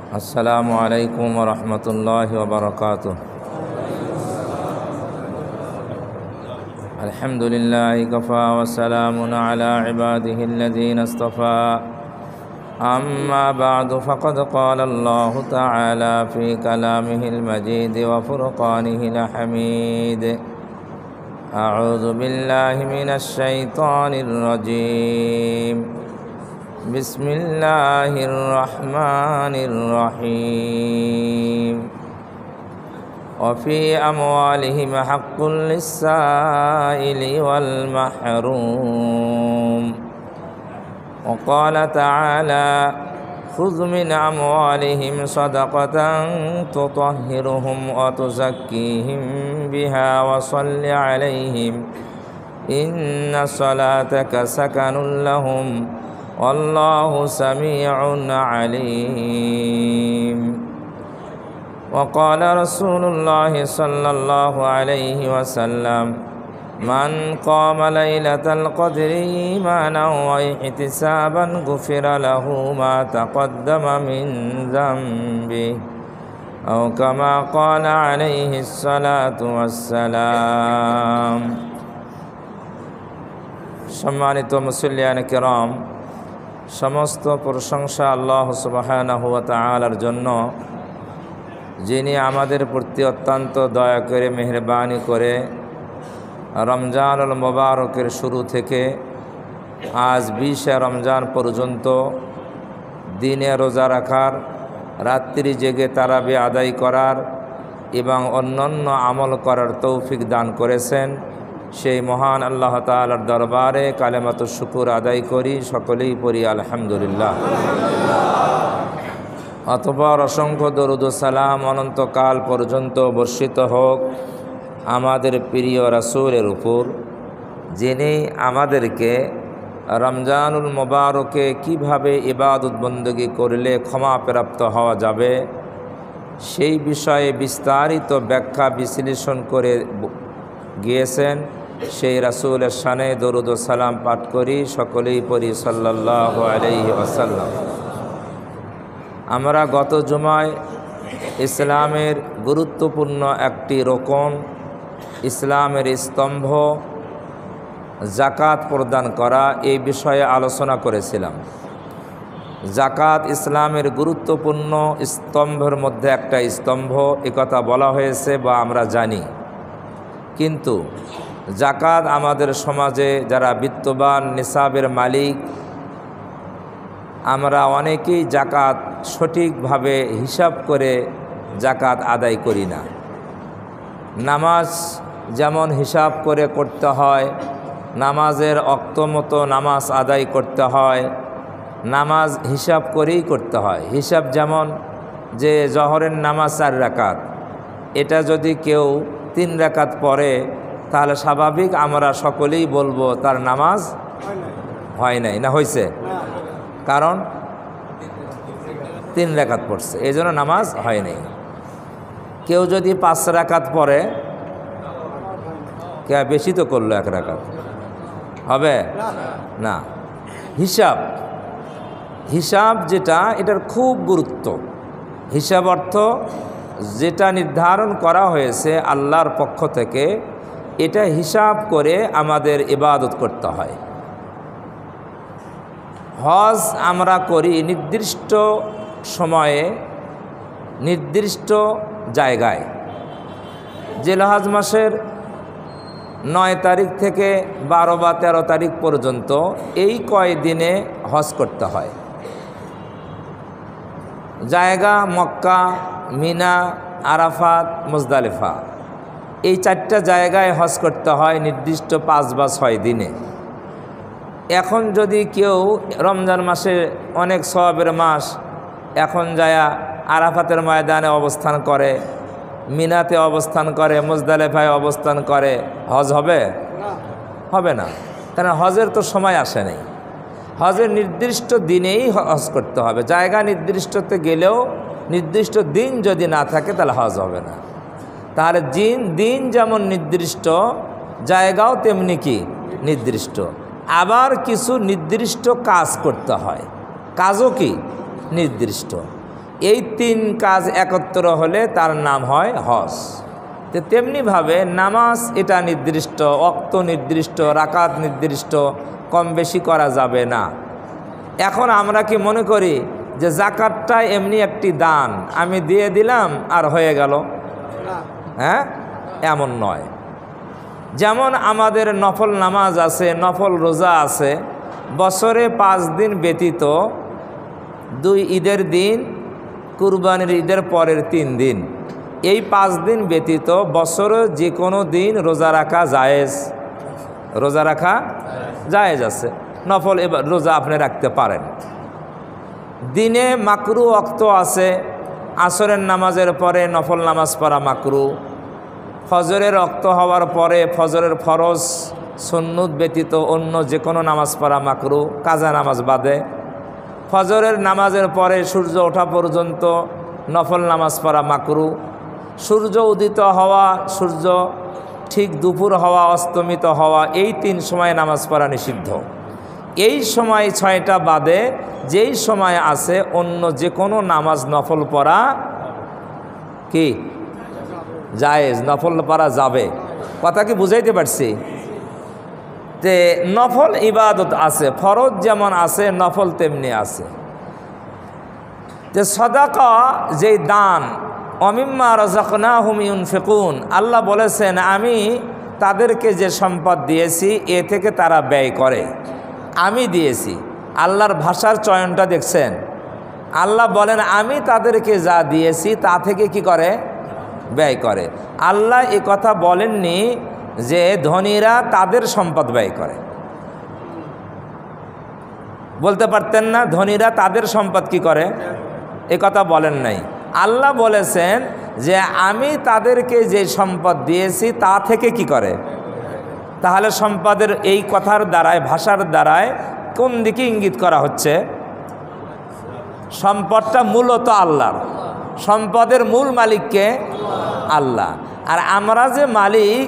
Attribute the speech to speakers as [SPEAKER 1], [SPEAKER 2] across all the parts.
[SPEAKER 1] السلام عليكم ورحمة الله وبركاته. الحمد لله كفى وسلام على عباده الذين اصطفى. أما بعد فقد قال الله تعالى في كلامه المجيد وفرقانه الحميد: أعوذ بالله من الشيطان الرجيم. بسم الله الرحمن الرحيم. وفي أموالهم حق للسائل والمحروم. وقال تعالى: خذ من أموالهم صدقة تطهرهم وتزكيهم بها وصل عليهم إن صلاتك سكن لهم والله سميع عليم. وقال رسول الله صلى الله عليه وسلم: من قام ليلة القدر إيمانا واحتسابا غفر له ما تقدم من ذنبه أو كما قال عليه الصلاة والسلام. সম্মানিত মুসল্লিয়ান কিরাম, সমস্ত প্রশংসা আল্লাহ সুবহানাহু ওয়া তাআলার জন্য, যিনি আমাদের প্রতি অত্যন্ত দয়া করে মেহেরবানি করে রমজানুল মুবারকের শুরু থেকে আজ 20 রমজান পর্যন্ত দিনে রোজা রাখার, রাত্রি জেগে তারাবি আদায় করার এবং অন্যান্য আমল করার তৌফিক দান করেছেন। সেই মহান আল্লাহ তাআলার দরবারে কালেমাতু শুকুর আদায় করি, সকলেই পড়ি আলহামদুলিল্লাহ। অতঃপর অসংখ্য দরুদ ও সালাম অনন্তকাল পর্যন্ত বর্ষিত হোক আমাদের প্রিয় রাসূলের উপর, যিনি আমাদেরকে রমজানুল মুবারকে কিভাবে ইবাদত বندگی করলে ক্ষমা প্রাপ্ত হওয়া যাবে সেই বিষয়ে বিস্তারিত ব্যাখ্যা বিশ্লেষণ করে গিয়েছেন। সেই রাসূলের শানে দরুদ ও সালাম পাঠ করি, সকলেই পড়ি সাল্লাল্লাহু আলাইহি ওয়াসাল্লাম। আমরা গত জুমায় ইসলামের গুরুত্বপূর্ণ একটি রকম, ইসলামের স্তম্ভ যাকাত প্রদান করা, এই বিষয়ে আলোচনা করেছিলাম। যাকাত ইসলামের গুরুত্বপূর্ণ স্তম্ভের মধ্যে একটা স্তম্ভ, একথা বলা হয়েছে বা আমরা জানি। কিন্তু যাকাত আমাদের সমাজে যারা বিত্তবান, নিসাবের মালিক, আমরা অনেকেই যাকাত সঠিকভাবে হিসাব করে যাকাত আদায় করি না। নামাজ যেমন হিসাব করে করতে হয়, নামাজের ওয়াক্ত মতো নামাজ আদায় করতে হয়, নামাজ হিসাব করেই করতে হয়। হিসাব যেমন যে জহরের নামাজ 4 রাকাত, এটা যদি কেউ 3 রাকাত পড়ে তাহলে স্বাভাবিক আমরা সকলেই বলবো তার নামাজ হয় নাই, না হয়েছে, কারণ 3 রাকাত পড়ছে, এই জন্য নামাজ হয় নাই। কেউ যদি 5 রাকাত পড়ে, কে বেশি তো করলো, 1 রাকাত হবে না। হিসাব যেটা, এটার খুব গুরুত্ব। হিসাব অর্থ যেটা নির্ধারণ করা হয়েছে আল্লাহর পক্ষ থেকে, এটা হিসাব করে আমাদের ইবাদত করতে হয়। হজ আমরা করি নির্দিষ্ট সময়ে, নির্দিষ্ট জায়গায়। জিলহজ মাসের 9 তারিখ থেকে 12 বা 13 তারিখ পর্যন্ত এই কয়দিনে হজ করতে হয়। জায়গা মক্কা, মিনা, আরাফাত, মুজদালিফা, এই 4টা জায়গায় হজ করতে হয় নির্দিষ্ট 5 বা 6 দিনে। এখন যদি কেউ রমজান মাসে অনেক সওয়াবের মাস, এখন যায় আরাফাতের ময়দানে অবস্থান করে, মিনাতে অবস্থান করে, মুজদালিফায় অবস্থান করে, হজ হবে? হবে না। কারণ হজের তো সময় আসে নাই। হজের নির্দিষ্ট দিনেই হজ করতে হবে। জায়গা নির্দিষ্টতে গেলেও নির্দিষ্ট দিন যদি না থাকে তাহলে হজ হবে না। তাহলে দিন যেমন নির্দিষ্ট, জায়গাও তেমনি কি নির্দিষ্ট। আবার কিছু নির্দিষ্ট কাজ করতে হয়, কাজও কি নির্দিষ্ট। এই 3 কাজ একত্র হলে তার নাম হয় হজ। তো তেমনিভাবে নামাজ এটা নির্দিষ্ট, ওয়াক্ত নির্দিষ্ট, রাকাত নির্দিষ্ট, কম বেশি করা যাবে না। এখন আমরা কি মনে করি যে যাকাতটা এমনি একটি দান, আমি দিয়ে দিলাম আর হয়ে গেল? হ্যাঁ, এমন নয়। যেমন আমাদের নফল নামাজ আছে, নফল রোজা আছে, বছরে 5 দিন ব্যতীত 2 ঈদের দিন, কুরবানির ঈদের পরের 3 দিন, এই 5 দিন ব্যতীত বছরে যে কোনো দিন রোজা রাখা জায়েজ। রোজা রাখা জায়েজ আছে, নফল এবার রোজা আপনি রাখতে পারেন। দিনে মাকরু ওয়াক্ত আছে, আসরের নামাজের পরে নফল নামাজ পড়া মাকরু, ফজরের ওয়াক্ত হওয়ার পরে ফজরের ফরজ সুন্নত ব্যতীত অন্য যে কোনো নামাজ পড়া মাকরু, কাজা নামাজ বাদে। ফজরের নামাজের পরে সূর্য ওঠা পর্যন্ত নফল নামাজ পড়া মাকরু। সূর্য উদিত হওয়া, সূর্য ঠিক দুপুর হওয়া, অস্তমিত হওয়া, এই 3 সময়ে নামাজ পড়া নিষিদ্ধ। এই সময় 6টা বাদে যেই সময় আছে অন্য যে কোনো নামাজ নফল পড়া কি জায়েজ, নফল পড়া যাবে। কথা কি বুঝাইতে পারছি? তে নফল ইবাদত আছে, ফরজ যেমন আছে নফল তেমনি আছে। যে সদাকা, যেই দান, অমিম্মা রাযাকনাহুম ইউনফিকুন, আল্লাহ বলেছেন আমি তাদেরকে যে সম্পদ দিয়েছি এ থেকে তারা ব্যয় করে। আমি দিয়েছি, আল্লাহর ভাষার চয়নটা দেখছেন? আল্লাহ বলেন আমি তাদেরকে যা দিয়েছি তা থেকে কি করে? ব্যয় করে। আল্লাহ এ কথা বলেননি যে ধনীরা তাদের সম্পদ ব্যয় করে। বলতে পারতেন না ধনীরা তাদের সম্পদ কি করে? এ কথা বলেন নাই। আল্লাহ বলেছেন যে আমি তাদেরকে যে সম্পদ দিয়েছি তা থেকে কি করে। তাহলে সম্পদের এই কথার দ্বারায়, ভাষার দ্বারায় কোন দিকে ইঙ্গিত করা হচ্ছে? সম্পদটা মূলত আল্লাহর, সম্পদের মূল মালিককে আল্লাহ। আর আমরা যে মালিক,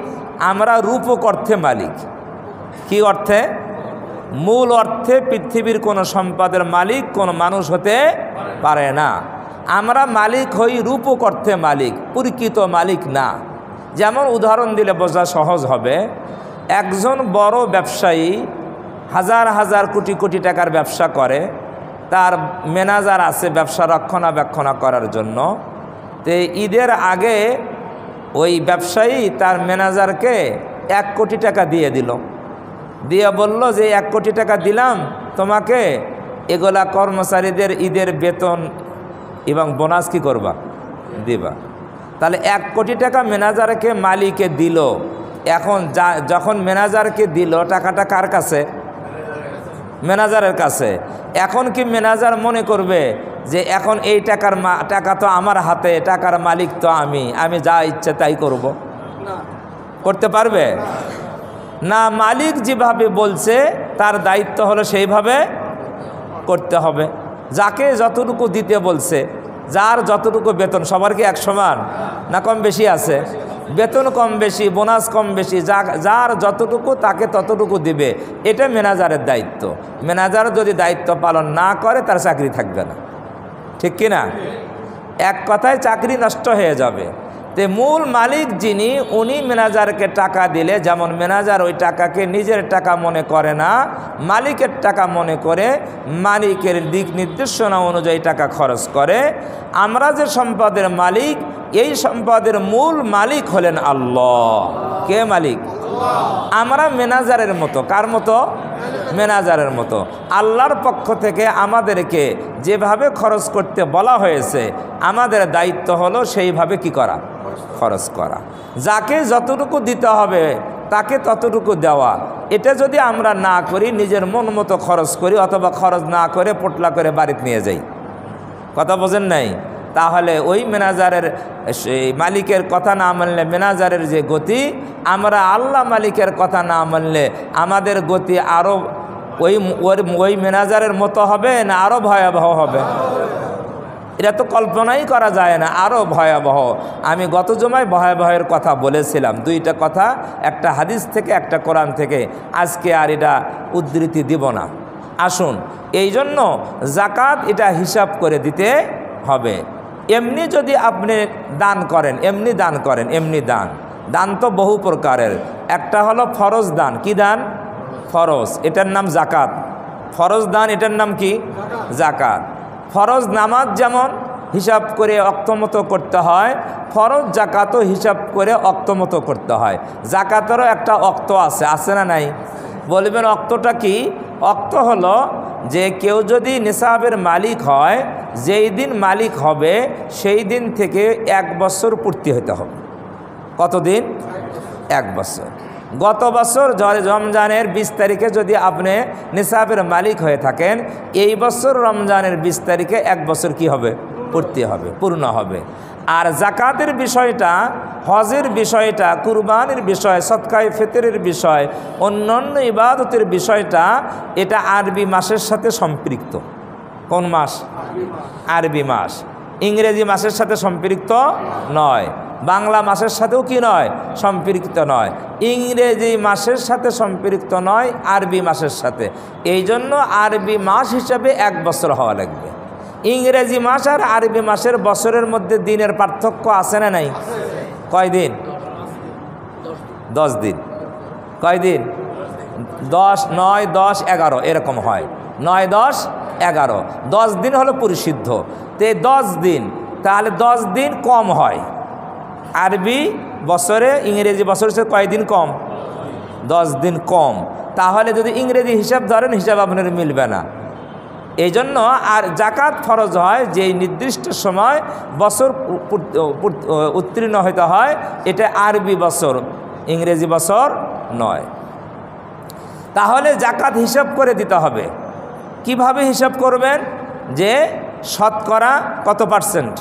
[SPEAKER 1] আমরা রূপক অর্থে মালিক। কি অর্থে? মূল অর্থে পৃথিবীর কোনো সম্পদের মালিক কোনো মানুষ হতে পারে না। আমরা মালিক হই রূপক অর্থে মালিক, প্রকৃত মালিক না। যেমন উদাহরণ দিলে বোঝা সহজ হবে, একজন বড় ব্যবসায়ী হাজার হাজার কোটি কোটি টাকার ব্যবসা করে, তার ম্যানেজার আছে ব্যবসা রক্ষণাবেক্ষণ করার জন্য। তো ঈদের আগে ওই ব্যবসায়ী তার ম্যানেজারকে 1 কোটি টাকা দিয়ে দিল, দিয়ে বলল যে 1 কোটি টাকা দিলাম তোমাকে, এগুলা কর্মচারীদের ঈদের বেতন এবং বোনাস কি করবা? দিবা। তাহলে 1 কোটি টাকা ম্যানেজারকে মালিকে দিল। এখন যখন ম্যানেজারকে দিল টাকাটা কার কাছে? ম্যানেজারের কাছে। এখন কি ম্যানেজার মনে করবে যে এখন এই টাকা তো আমার হাতে, টাকার মালিক তো আমি যা ইচ্ছে তাই করব? করতে পারবে না। মালিক যেভাবে বলছে তার দায়িত্ব হলো সেইভাবে করতে হবে। যাকে যতটুকু দিতে বলছে, যার যতটুকু বেতন, সবার কি এক সমান না কম বেশি আছে? বেতন কম বেশি, বোনাস কম বেশি, যার যতটুকু তাকে ততটুকু দিবে। এটা ম্যানেজারের দায়িত্ব। ম্যানেজার যদি দায়িত্ব পালন না করে তার চাকরি থাকবে না, ঠিক কি না? এক কথায় চাকরি নষ্ট হয়ে যাবে। তে মূল মালিক যিনি, উনি ম্যানেজারকে টাকা দিলে যেমন ম্যানেজার ওই টাকাকে নিজের টাকা মনে করে না, মালিকের টাকা মনে করে মালিকের দিক নির্দেশনা অনুযায়ী টাকা খরচ করে। আমরা যে সম্পদের মালিক, এই সম্পদের মূল মালিক হলেন আল্লাহ। কে মালিক? আমরা ম্যানেজারের মতো। কার মতো? ম্যানেজারের মতো। আল্লাহর পক্ষ থেকে আমাদেরকে যেভাবে খরচ করতে বলা হয়েছে, আমাদের দায়িত্ব হলো সেইভাবে কি করা? খরচ করা। যাকে যতটুকু দিতে হবে তাকে ততটুকু দেওয়া। এটা যদি আমরা না করি, নিজের মন মতো খরচ করি অথবা খরচ না করে পোটলা করে বাড়িতে নিয়ে যাই, কথা বোঝেন নাই, তাহলে ওই ম্যানেজারের সেই মালিকের কথা না মানলে ম্যানেজারের যে গতি, আমরা আল্লাহ মালিকের কথা না মানলে আমাদের গতি আরও ওই ম্যানেজারের মতো হবে না আরও ভয়াবহ হবে? এটা তো কল্পনাই করা যায় না, আরও ভয়াবহ। আমি গত জমায় ভয়াবহের কথা বলেছিলাম, 2টা কথা, একটা হাদিস থেকে একটা কোরআন থেকে। আজকে আর এটা উদ্ধৃতি দিব না। আসুন, এই জন্য জাকাত এটা হিসাব করে দিতে হবে। এমনি যদি আপনি দান করেন, এমনি দান করেন, এমনি দান, দান তো বহু প্রকারের। একটা হলো ফরজ দান। কি দান? ফরজ, এটার নাম জাকাত। ফরজ দান, এটার নাম কি? জাকাত। ফরজ নামাজ যেমন হিসাব করে অক্তমতো করতে হয়, ফরজ জাকাতও হিসাব করে অক্তমতো করতে হয়। জাকাতেরও একটা অক্ত আছে, আছে না নাই? বলবেন অক্তটা কি? অক্ত হলো যে কেউ যদি নিসাবের মালিক হয়, যেই দিন মালিক হবে সেই দিন থেকে 1 বছর পূর্তি হতে হবে। কতদিন? 1 বছর। গত বছর রমজানের 20 তারিখে যদি আপনি নিসাবের মালিক হয়ে থাকেন, এই বছর রমজানের 20 তারিখে 1 বছর কি হবে? পূর্তি হবে, পূর্ণ হবে। আর জাকাতের বিষয়টা, হজের বিষয়টা, কুরবানির বিষয়, সদকায়ে ফিতরের বিষয়, অন্যান্য ইবাদতের বিষয়টা, এটা আরবি মাসের সাথে সম্পৃক্ত। কোন মাস? আরবি মাস। ইংরেজি মাসের সাথে সম্পৃক্ত নয়, বাংলা মাসের সাথেও কি নয়? সম্পৃক্ত নয়। ইংরেজি মাসের সাথে সম্পৃক্ত নয়, আরবি মাসের সাথে। এই জন্য আরবি মাস হিসাবে 1 বছর হওয়া লাগবে। ইংরেজি মাস আর আরবি মাসের বছরের মধ্যে দিনের পার্থক্য আছে না নাই? কয় দিন? 10 দিন। কয় দিন? 10, 9, 10, 11 এরকম হয়। 9, 10, 11, 10 দিন হলো পরিশুদ্ধ। তো 10 দিন, তাহলে 10 দিন কম হয় আরবি বছরে, ইংরেজি বছরের সাথে কয় দিন কম? 10 দিন কম। তাহলে যদি ইংরেজি হিসাব ধরেন, হিসাব আপনার মিলবে না। এই জন্য আর জাকাত ফরজ হয় যেই নির্দিষ্ট সময় বছর উত্তীর্ণ হতে হয়, এটা আরবি বছর, ইংরেজি বছর নয়। তাহলে জাকাত হিসাব করে দিতে হবে। কিভাবে হিসাব করবেন? যে শতকরা কত পার্সেন্ট?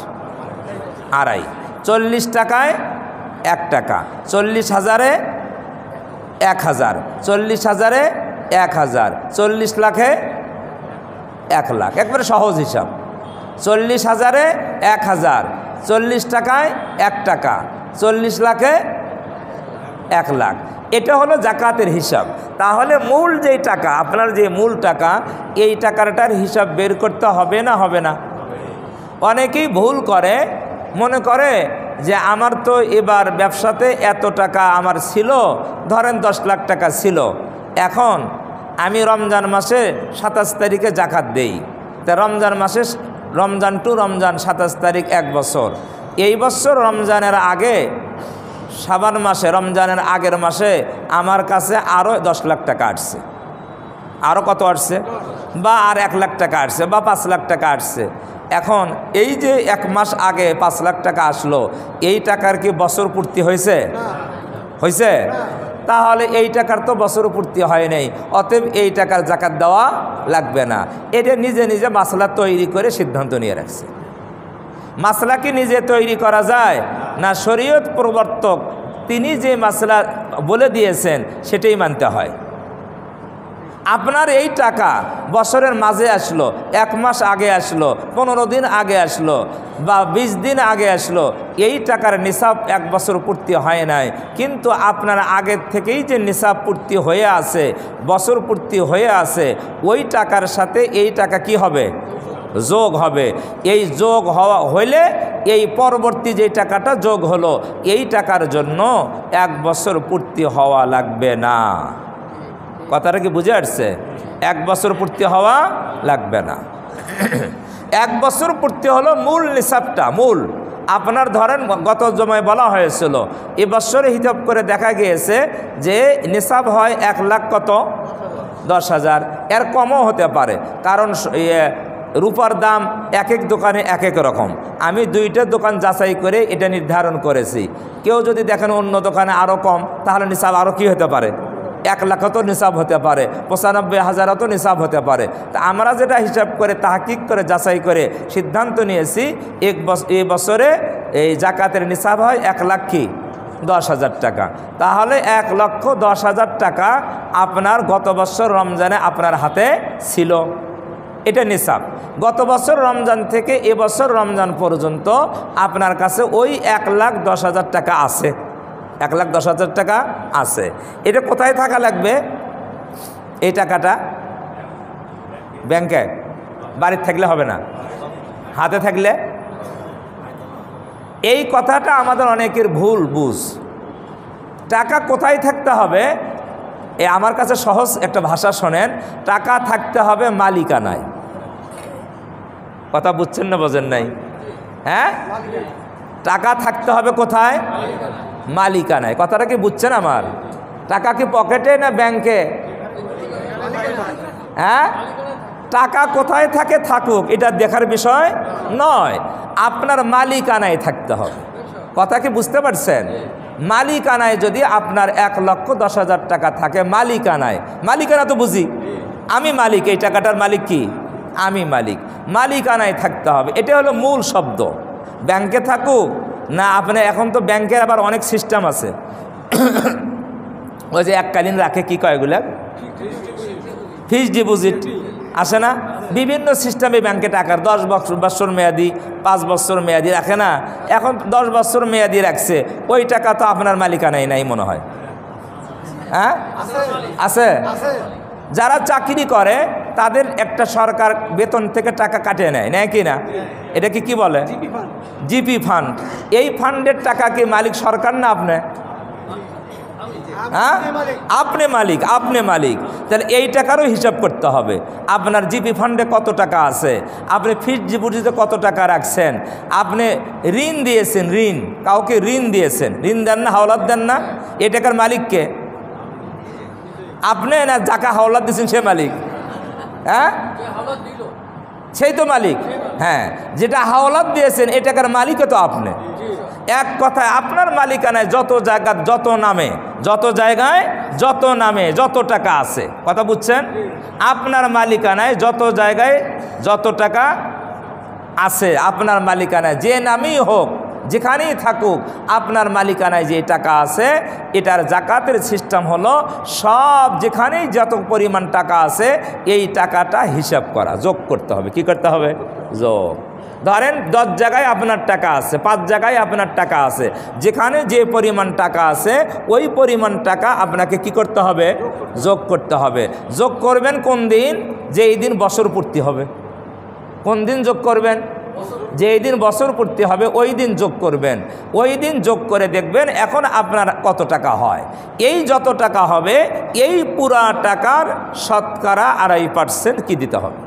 [SPEAKER 1] 2.5। 40 টাকায় 1 টাকা, 40,000-এ 1,000, 40,000-এ 1,000, 40 লাখে 1 লাখ। একবারে সহজ হিসাব। 40,000-এ 1,000, 40 টাকায় 1 টাকা, 40 লাখে 1 লাখ। এটা হলো জাকাতের হিসাব। তাহলে মূল যেই টাকা, আপনার যে মূল টাকা, এই টাকাটার হিসাব বের করতে হবে না? হবে না? অনেকেই ভুল করে, মনে করে যে আমার তো এবার ব্যবসাতে এত টাকা আমার ছিল, ধরেন 10 লাখ টাকা ছিল, এখন আমি রমজান মাসে 27 তারিখে জাকাত দেই। তা রমজান মাসে, রমজান টু রমজান 27 তারিখ 1 বছর। এই বছর রমজানের আগে, শাবান মাসে, রমজানের আগের মাসে আমার কাছে আরও 10 লাখ টাকা আসছে। আরও কত আসছে? বা আর 1 লাখ টাকা আসছে, বা 5 লাখ টাকা আসছে। এখন এই যে 1 মাস আগে 5 লাখ টাকা আসলো, এই টাকার কি বছর পূর্তি হয়েছে? হয়েছে? তাহলে এই টাকার তো বছর পূর্তি হয় নাই, অতএব এই টাকার জাকাত দেওয়া লাগবে না। এটা নিজে নিজে মাসলা তৈরি করে সিদ্ধান্ত নিয়ে রাখছে। মাসলা কি নিজে তৈরি করা যায়? না, শরীয়ত প্রবর্তক তিনি যে মাসলা বলে দিয়েছেন সেটাই মানতে হয়। আপনার এই টাকা বছরের মাঝে আসলো, 1 মাস আগে আসলো, 15 দিন আগে আসলো, বা 20 দিন আগে আসলো, এই টাকার নিসাব 1 বছর পূর্তি হয় নাই, কিন্তু আপনার আগের থেকেই যে নিসাব পূর্তি হয়ে আছে, বছর পূর্তি হয়ে আছে, ওই টাকার সাথে এই টাকা কি হবে? যোগ হবে। এই যোগ হওয়া হইলে এই পরবর্তী যে টাকাটা যোগ হলো, এই টাকার জন্য 1 বছর পূর্তি হওয়া লাগবে না। কথাটা কি বুঝে আসছে? 1 বছর পূর্তি হওয়া লাগবে না। 1 বছর পূর্তি হলো মূল নিসাবটা। মূল আপনার ধরেন গত জমায় বলা হয়েছিল, এ বছরে হিসাব করে দেখা গিয়েছে যে নিসাব হয় 1 লাখ কত? 10,000। এর কমও হতে পারে, কারণ রূপার দাম এক এক দোকানে এক এক রকম। আমি 2টা দোকান যাচাই করে এটা নির্ধারণ করেছি। কেউ যদি দেখেন অন্য দোকানে আরও কম, তাহলে নিসাব আরও কি হতে পারে? 1 লাখ তো নিসাব হতে পারে, 95,000 তো নিসাব হতে পারে। তা আমরা যেটা হিসাব করে তাহকিক করে যাচাই করে সিদ্ধান্ত নিয়েছি, এই বছরে এই জাকাতের নিসাব হয় 1,10,000 টাকা। তাহলে 1,10,000 টাকা আপনার গত বছর রমজানে আপনার হাতে ছিল, এটা নিসাব। গত বছর রমজান থেকে এবছর রমজান পর্যন্ত আপনার কাছে ওই 1,10,000 টাকা আছে। 1,10,000 টাকা আছে। এটা কোথায় থাকা লাগবে? এই টাকাটা ব্যাংকে, বাড়িতে থাকলে হবে না, হাতে থাকলে এই কথাটা আমাদের অনেকের ভুল বুঝ। টাকা কোথায় থাকতে হবে? আমার কাছে সহজ একটা ভাষা শোনেন, টাকা থাকতে হবে মালিকানায়। কথা বুঝছেন না বোঝেন নাই? হ্যাঁ, টাকা থাকতে হবে কোথায়? মালিকানায়। কথাটা কি বুঝছেন আমার? টাকা কি পকেটে না ব্যাংকে? হ্যাঁ, টাকা কোথায় থাকে থাকুক এটা দেখার বিষয় নয়, আপনার মালিকানায় থাকতে হবে। কথা কি বুঝতে পারছেন? মালিকানায় যদি আপনার 1,10,000 টাকা থাকে মালিকানায়, মালিকানা তো বুঝি আমি মালিক, এই টাকাটার মালিক কি? আমি মালিক। মালিকানায় থাকতে হবে, এটা হলো মূল শব্দ। ব্যাংকে থাকুক না আপনি, এখন তো ব্যাংকের আবার অনেক সিস্টেম আছে। ওই যে এককালীন রাখে কি কয় এগুলা, ফিক্সড ডিপোজিট আসে না, বিভিন্ন সিস্টেমে ব্যাংকে টাকার 10 বছর মেয়াদি, 5 বছর মেয়াদি রাখে না। এখন 10 বছর মেয়াদি রাখছে, ওই টাকা তো আপনার মালিকানায় নাই মনে হয়। হ্যাঁ আছে। যারা চাকরি করে তাদের একটা সরকার বেতন থেকে টাকা কাটিয়ে নেয়, নেয় কি না? এটাকে কি বলে? GP fund. এই ফান্ডের টাকা কি মালিক সরকার না আপনি? হ্যাঁ, আপনি মালিক, আপনি মালিক। তাহলে এই টাকারও হিসাব করতে হবে। আপনার জিপি ফান্ডে কত টাকা আছে, আপনি ফিক্সড ডিপোজিটে কত টাকা রাখছেন, আপনি ঋণ দিয়েছেন, ঋণ কাউকে ঋণ দিয়েছেন, ঋণ দেন না, হাওলাত দেন না, এই টাকার মালিককে আপনি না যাকে হাওলাত দিয়েছেন সে মালিক? হ্যাঁ, সেই তো মালিক। হ্যাঁ, যেটা হাওলাত দিয়েছেন এই টাকার মালিকও তো আপনি। এক কথায় আপনার মালিকানায় যত জায়গা, যত নামে, যত জায়গায়, যত নামে, যত টাকা আছে, কথা বুঝছেন? আপনার মালিকানায় যত জায়গায় যত টাকা আছে, আপনার মালিকানায় যে নামেই হোক, যেখানেই থাকুক, আপনার মালিকানায় যে টাকা আছে, এটার জাকাতের সিস্টেম হলো সব যেখানেই যত পরিমাণ টাকা আছে এই টাকাটা হিসাব করা, যোগ করতে হবে। কি করতে হবে? যোগ। ধরেন 10 জায়গায় আপনার টাকা আছে, 5 জায়গায় আপনার টাকা আছে, যেখানে যে পরিমাণ টাকা আছে ওই পরিমাণ টাকা আপনাকে কি করতে হবে? যোগ করতে হবে। যোগ করবেন কোন দিন? যে এই দিন বছর পূর্তি হবে। কোন দিন যোগ করবেন? যেই দিন বছর পূর্তি হবে ওই দিন যোগ করবেন। ওই দিন যোগ করে দেখবেন এখন আপনার কত টাকা হয়। এই যত টাকা হবে এই পুরা টাকার শতকরা 2.5% কি দিতে হবে?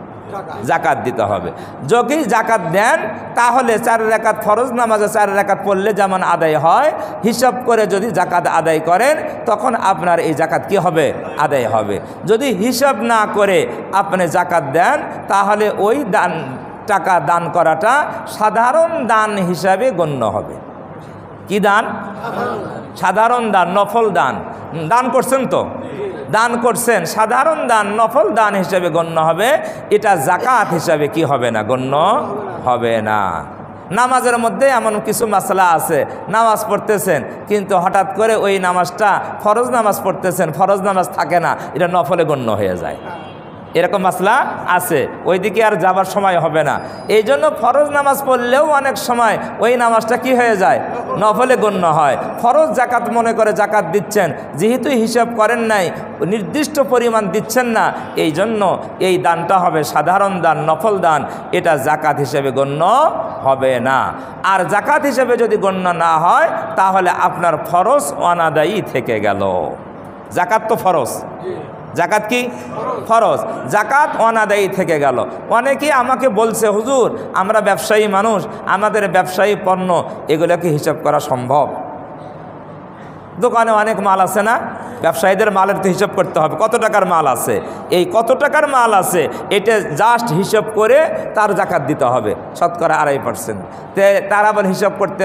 [SPEAKER 1] জাকাত দিতে হবে। যদি জাকাত দেন তাহলে 4 রাকাত ফরজ নামাজে 4 রাকাত পড়লে যেমন আদায় হয়, হিসাব করে যদি জাকাত আদায় করেন তখন আপনার এই জাকাত কি হবে? আদায় হবে। যদি হিসাব না করে আপনি জাকাত দেন তাহলে ওই টাকা দান করাটা সাধারণ দান হিসাবে গণ্য হবে। কি দান? সাধারণ দান, নফল দান। দান করছেন তো, দান করছেন, সাধারণ দান, নফল দান হিসাবে গণ্য হবে। এটা জাকাত হিসাবে কি হবে না? গণ্য হবে না। নামাজের মধ্যে এমন কিছু মাসলা আছে, নামাজ পড়তেছেন কিন্তু হঠাৎ করে ওই নামাজটা ফরজ নামাজ পড়তেছেন, ফরজ নামাজ থাকে না, এটা নফলে গণ্য হয়ে যায়। এরকম মাসলা আছে, ওইদিকে আর যাবার সময় হবে না। এই জন্য ফরজ নামাজ পড়লেও অনেক সময় ওই নামাজটা কি হয়ে যায়? নফলে গণ্য হয়। ফরজ জাকাত মনে করে জাকাত দিচ্ছেন, যেহেতু হিসাব করেন নাই, নির্দিষ্ট পরিমাণ দিচ্ছেন না, এই জন্য এই দানটা হবে সাধারণ দান, নফল দান, এটা জাকাত হিসেবে গণ্য হবে না। আর জাকাত হিসেবে যদি গণ্য না হয় তাহলে আপনার ফরজ অনাদায়ী থেকে গেল। জাকাত তো ফরজ, জাকাত কি ফরজ, জাকাত অনাদায়ী থেকে গেল। অনেকেই আমাকে বলছে, হুজুর আমরা ব্যবসায়ী মানুষ, আমাদের ব্যবসায়ী পণ্য এগুলোকে হিসাব করা সম্ভব? দোকানে অনেক মাল আছে না, ব্যবসায়ীদের মালের তো হিসাব করতে হবে, কত টাকার মাল আছে, এই কত টাকার মাল আছে এটা জাস্ট হিসাব করে তার জাকাত দিতে হবে শতকরা 2.5%। তারা আবার হিসাব করতে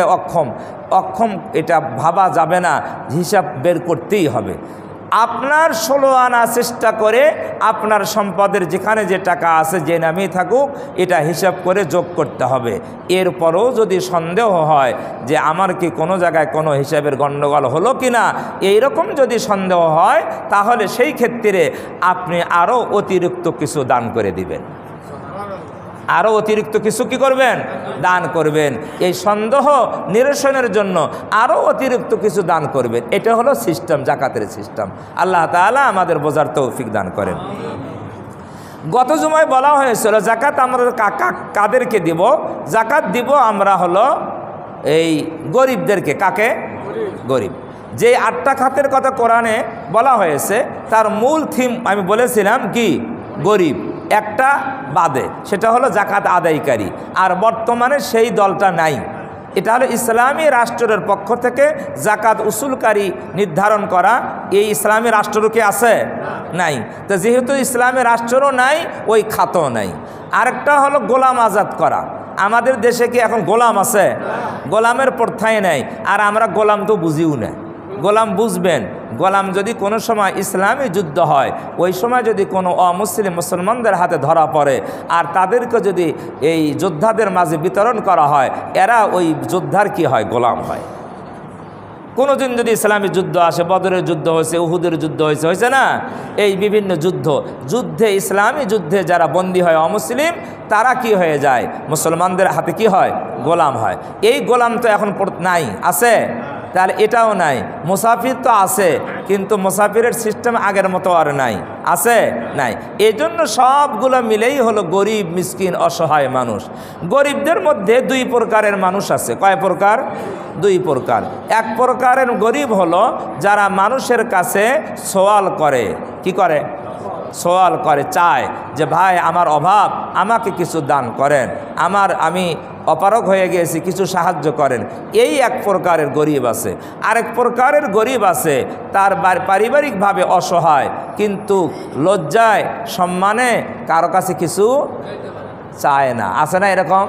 [SPEAKER 1] অক্ষম, এটা ভাবা যাবে না, হিসাব বের করতেই হবে। আপনার 16 আনা চেষ্টা করে আপনার সম্পদের যেখানে যে টাকা আছে যে নামেই থাকুক এটা হিসাব করে যোগ করতে হবে। এরপরও যদি সন্দেহ হয় যে আমার কি কোনো জায়গায় কোনো হিসাবের গণ্ডগোল হলো কি না, এইরকম যদি সন্দেহ হয় তাহলে সেই ক্ষেত্রে আপনি আরও অতিরিক্ত কিছু দান করে দিবেন, আরও অতিরিক্ত কিছু কি করবেন? দান করবেন। এই সন্দেহ নিরসনের জন্য আরও অতিরিক্ত কিছু দান করবেন। এটা হলো সিস্টেম, জাকাতের সিস্টেম। আল্লাহ তাআলা আমাদের বোঝার তৌফিক দান করেন। গত জুমায় বলা হয়েছিল জাকাত আমরা কাদেরকে দিব? জাকাত দিব আমরা হলো এই গরিবদেরকে। কাকে? গরিব। যে 8টা খাতের কথা কোরআনে বলা হয়েছে তার মূল থিম আমি বলেছিলাম কি? গরিব। একটা বাদে, সেটা হলো জাকাত আদায়কারী। আর বর্তমানে সেই দলটা নাই। এটা হলো ইসলামী রাষ্ট্রের পক্ষ থেকে জাকাত উসুলকারী নির্ধারণ করা। এই ইসলামী রাষ্ট্র কি আছে? নাই। তো যেহেতু ইসলামী রাষ্ট্রও নাই, ওই খাতও নাই। আরেকটা হলো গোলাম আজাদ করা। আমাদের দেশে কি এখন গোলাম আছে? গোলামের প্রথাই নাই। আর আমরা গোলাম তো বুঝিও না। গোলাম বুঝবেন, গোলাম যদি কোনো সময় ইসলামী যুদ্ধ হয়, ওই সময় যদি কোনো অমুসলিম মুসলমানদের হাতে ধরা পড়ে আর তাদেরকে যদি এই যোদ্ধাদের মাঝে বিতরণ করা হয়, এরা ওই যোদ্ধার কি হয়? গোলাম হয়। কোনো দিন যদি ইসলামী যুদ্ধ আসে, বদরের যুদ্ধ হয়েছে, উহুদের যুদ্ধ হয়েছে না, এই বিভিন্ন যুদ্ধে ইসলামী যুদ্ধে যারা বন্দী হয় অমুসলিম, তারা কি হয়ে যায়? মুসলমানদের হাতে কি হয়? গোলাম হয়। এই গোলাম তো এখন নাই, আছে? তাহলে এটাও নাই। মুসাফির তো আছে, কিন্তু মুসাফিরের সিস্টেম আগের মতো আর নাই। আছে? নাই। এই জন্য সবগুলো মিলেই হলো গরিব, মিসকিন, অসহায় মানুষ। গরিবদের মধ্যে 2 প্রকারের মানুষ আছে। কয় প্রকার? 2 প্রকার। এক প্রকারের গরিব হলো যারা মানুষের কাছে সওয়াল করে। কি করে? সওয়াল করে, চায় যে ভাই আমার অভাব, আমাকে কিছু দান করেন, আমি অপারগ হয়ে গিয়েছি, কিছু সাহায্য করেন। এই এক প্রকারের গরিব আছে। আরেক প্রকারের গরিব আছে তার পারিবারিকভাবে অসহায়, কিন্তু লজ্জায় সম্মানে কারো কাছে কিছু চায় না। আছে না এরকম?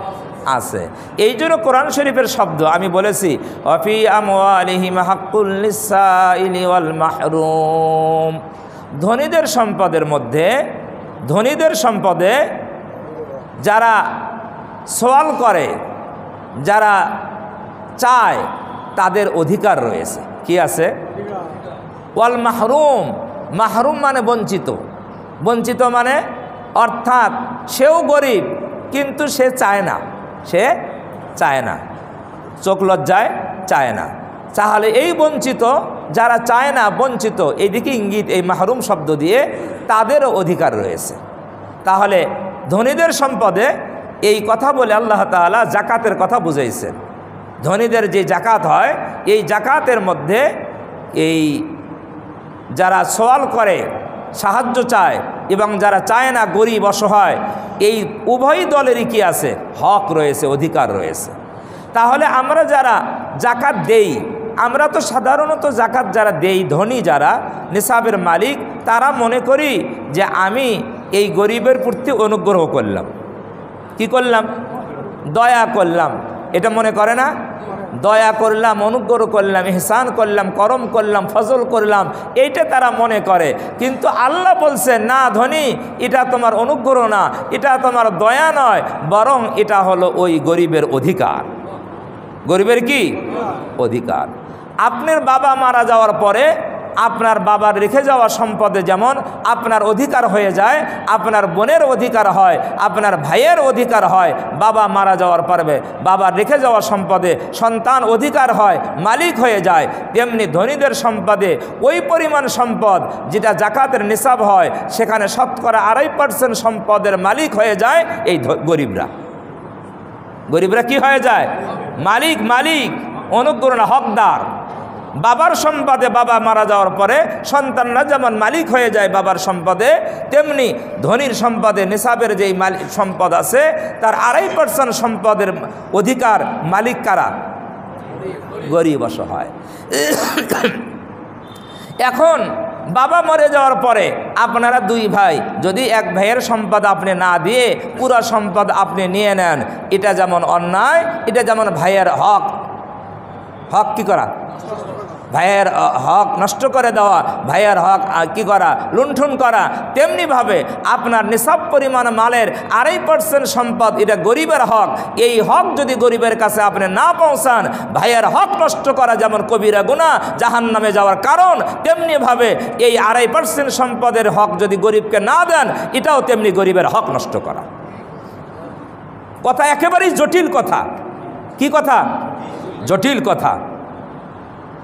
[SPEAKER 1] আছে। এই জন্য কোরআন শরীফের শব্দ আমি বলেছি, ওয়াফি আমওয়ালিহিম হাক্কুল লিসাইলি ওয়াল মাহরুম। ধনীদের সম্পদে যারা সওয়াল করে, যারা চায়, তাদের অধিকার রয়েছে। কি আছে? ওয়াল মাহরুম। মাহরুম মানে বঞ্চিত। বঞ্চিত মানে অর্থাৎ সেও গরিব কিন্তু সে চায় না, চোখ লজ্জায় চায় না। তাহলে এই বঞ্চিত, যারা চায় না, বঞ্চিত, এইদিকে ইঙ্গিত এই মাহরুম শব্দ দিয়ে, তাদেরও অধিকার রয়েছে। তাহলে ধনীদের সম্পদে এই কথা বলে আল্লাহ তাআলা জাকাতের কথা বুঝাইছেন। ধনীদের যে জাকাত হয়, এই জাকাতের মধ্যে এই যারা সওয়াল করে, সাহায্য চায়, এবং যারা চায় না, গরিব অসহায়, এই উভয় দলেরই কি আছে? হক রয়েছে, অধিকার রয়েছে। তাহলে আমরা যারা জাকাত দেই, আমরা তো সাধারণত জাকাত যারা দেই, ধনী যারা, নিসাবের মালিক, তারা মনে করি যে আমি এই গরিবের প্রতি অনুগ্রহ করলাম। কি করলাম? দয়া করলাম। এটা মনে করে না? দয়া করলাম, অনুগ্রহ করলাম, ইহসান করলাম, করম করলাম, ফজল করলাম, এইটা তারা মনে করে। কিন্তু আল্লাহ বলছেন, না ধনী, এটা তোমার অনুগ্রহ না, এটা তোমার দয়া নয়, বরং এটা হলো ওই গরিবের অধিকার। গরিবের কি অধিকার? আপনার বাবা মারা যাওয়ার পরে আপনার বাবার রেখে যাওয়া সম্পদে যেমন আপনার অধিকার হয়ে যায়, আপনার বোনের অধিকার হয়, আপনার ভাইয়ের অধিকার হয়, বাবা মারা যাওয়ার পরে বাবার রেখে যাওয়া সম্পদে সন্তান অধিকার হয়, মালিক হয়ে যায়, তেমনি ধনীদের সম্পদে ওই পরিমাণ সম্পদ যেটা জাকাতের নিসাব হয়, সেখানে শতকরা 2.5% সম্পদের মালিক হয়ে যায় এই গরিবরা। গরিবরা কি হয়ে যায়? মালিক, অনুগ্রহ না, হকদার। বাবার সম্পদে বাবা মারা যাওয়ার পরে সন্তানরা যেমন মালিক হয়ে যায় বাবার সম্পদে, তেমনি ধনীর সম্পদে নিসাবের যেই সম্পদ আছে তার 2.5% সম্পদের অধিকার মালিক কারা? গরিব, অসহায়। এখন বাবা মরে যাওয়ার পরে আপনারা 2 ভাই, যদি এক ভাইয়ের সম্পদ আপনি না দিয়ে পুরো সম্পদ আপনি নিয়ে নেন, এটা যেমন অন্যায়, এটা যেমন ভাইয়ের হক কি করা? ভাইয়ের হক নষ্ট করে দেওয়া, ভাইয়ের হক কি করা? লুণ্ঠন করা। তেমনিভাবে আপনার নিসাব পরিমাণ মালের 2.5% সম্পদ, এটা গরিবের হক। এই হক যদি গরিবের কাছে আপনি না পৌঁছান, ভাইয়ের হক নষ্ট করা যেমন কবিরা গুনাহ, জাহান্নামে যাওয়ার কারণ, তেমনিভাবে এই 2.5% সম্পদের হক যদি গরিবকে না দেন, এটাও তেমনি গরিবের হক নষ্ট করা। কথা একেবারেই জটিল কথা। কি কথা? জটিল কথা।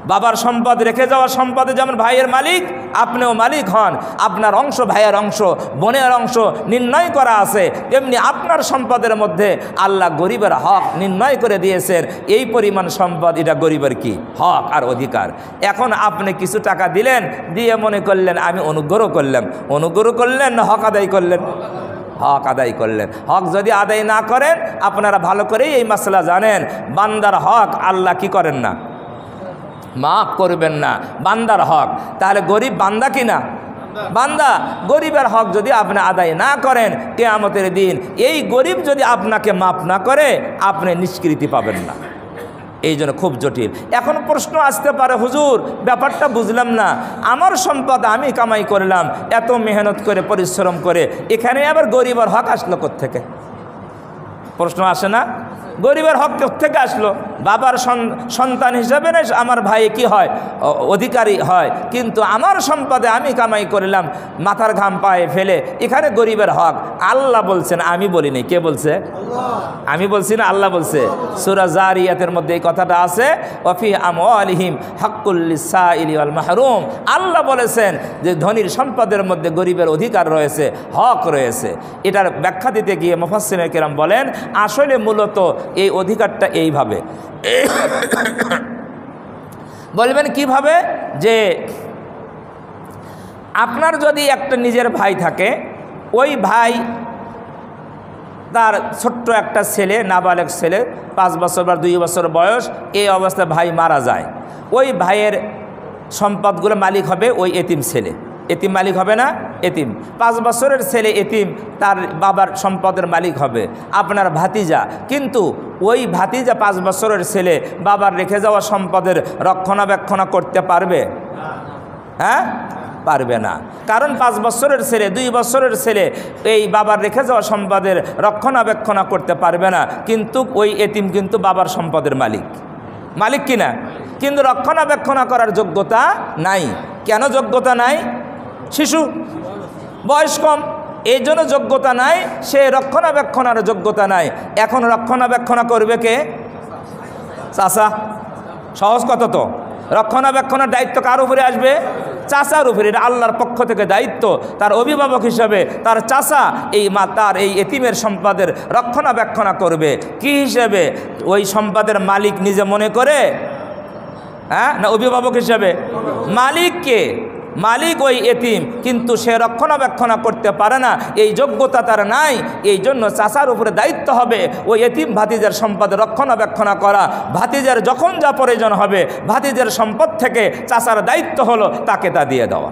[SPEAKER 1] বাবার সম্পদ, রেখে যাওয়া সম্পদে যেমন ভাইয়ের মালিক, আপনিও মালিক হন। আপনার অংশ ভাইয়ের অংশ, বোনের অংশ নির্ণয় করা আছে, তেমনি আপনার সম্পদের মধ্যে আল্লাহ গরিবের হক নির্ণয় করে দিয়েছেন। এই পরিমাণ সম্পদ, এটা গরিবের কি হক আর অধিকার। এখন আপনি কিছু টাকা দিলেন, দিয়ে মনে করলেন আমি অনুগ্রহ করলেন না হক আদায় করলেন? হক আদায় করলেন। হক যদি আদায় না করেন, আপনারা ভালো করেই এই মাসলা জানেন, বান্দার হক আল্লাহ কি করেন না, মাফ করবেন না। বান্দার হক, তাহলে গরিব বান্দা কি না? বান্দা। গরিবের হক যদি আপনি আদায় না করেন, কিয়ামতের দিন এই গরিব যদি আপনাকে মাফ না করে, আপনি নিষ্কৃতি পাবেন না। এই জন্য খুব জটিল। এখন প্রশ্ন আসতে পারে, হুজুর ব্যাপারটা বুঝলাম না, আমার সম্পদ আমি কামাই করলাম এত মেহনত করে পরিশ্রম করে, এখানে আবার গরিবের হক আসলো কোত্থেকে? প্রশ্ন আসে না? গরিবের হক কোত্থেকে আসলো? বাবার সন্তান হিসাবে না আমার ভাই কি হয়, অধিকারী হয়, কিন্তু আমার সম্পদে আমি কামাই করলাম মাথার ঘাম পায়ে ফেলে, এখানে গরিবের হক। আল্লাহ বলছেন, আমি বলিনি। কে বলছে? আমি বলছি না, আল্লাহ বলছে। সূরা জারিয়াতের মধ্যে এই কথাটা আছে, ওয়াফি আমওয়ালিহিম হাক্কুল লিসাইলি ওয়াল মাহরুম। আল্লাহ বলেছেন যে ধনীর সম্পদের মধ্যে গরিবের অধিকার রয়েছে, হক রয়েছে। এটার ব্যাখ্যা দিতে গিয়ে মুফাসসিরিনে কেরাম বলেন, আসলে মূলত এই অধিকারটা এইভাবে বলবেন। কিভাবে? যে আপনার যদি একটা নিজের ভাই থাকে, ওই ভাই তার ছোট্ট একটা ছেলে, নাবালেগ ছেলে, 5 বছর বা 2 বছর বয়স, এই অবস্থায় ভাই মারা যায়। ওই ভাইয়ের সম্পদগুলো মালিক হবে ওই এতিম ছেলে। এতিম মালিক হবে না? এতিম। 5 বছরের ছেলে এতিম, তার বাবার সম্পদের মালিক হবে আপনার ভাতিজা। কিন্তু ওই ভাতিজা 5 বছরের ছেলে বাবার রেখে যাওয়া সম্পদের রক্ষণাবেক্ষণ করতে পারবে? হ্যাঁ, পারবে না। কারণ 5 বছরের ছেলে, 2 বছরের ছেলে এই বাবার রেখে যাওয়া সম্পদের রক্ষণাবেক্ষণ করতে পারবে না। কিন্তু ওই এতিম কিন্তু বাবার সম্পদের মালিক কিনা, কিন্তু রক্ষণাবেক্ষণ করার যোগ্যতা নাই। কেন যোগ্যতা নাই? শিশু, বয়স কম, এই জন্য যোগ্যতা নাই। সে রক্ষণাবেক্ষণের যোগ্যতা নাই। এখন রক্ষণাবেক্ষণ করবে কে? চাচা। সহজ কথা তো। রক্ষণাবেক্ষণের দায়িত্ব কার উপরে আসবে? চাচার উপরে। এটা আল্লাহর পক্ষ থেকে দায়িত্ব। তার অভিভাবক হিসাবে তার চাচা তার এই এতিমের সম্পদের রক্ষণাবেক্ষণ করবে। কি হিসেবে? ওই সম্পদের মালিক নিজে মনে করে, হ্যাঁ, না অভিভাবক হিসাবে? মালিককে, মালিক ওই এতিম, কিন্তু সে রক্ষণাবেক্ষণ করতে পারে না, এই যোগ্যতা তার নাই। এই জন্য চাচার উপরে দায়িত্ব হবে ওই এতিম ভাতিজার সম্পদ রক্ষণাবেক্ষণ করা। ভাতিজার যখন যা প্রয়োজন হবে, ভাতিজার সম্পদ থেকে চাচার দায়িত্ব হলো তাকে তা দিয়ে দেওয়া।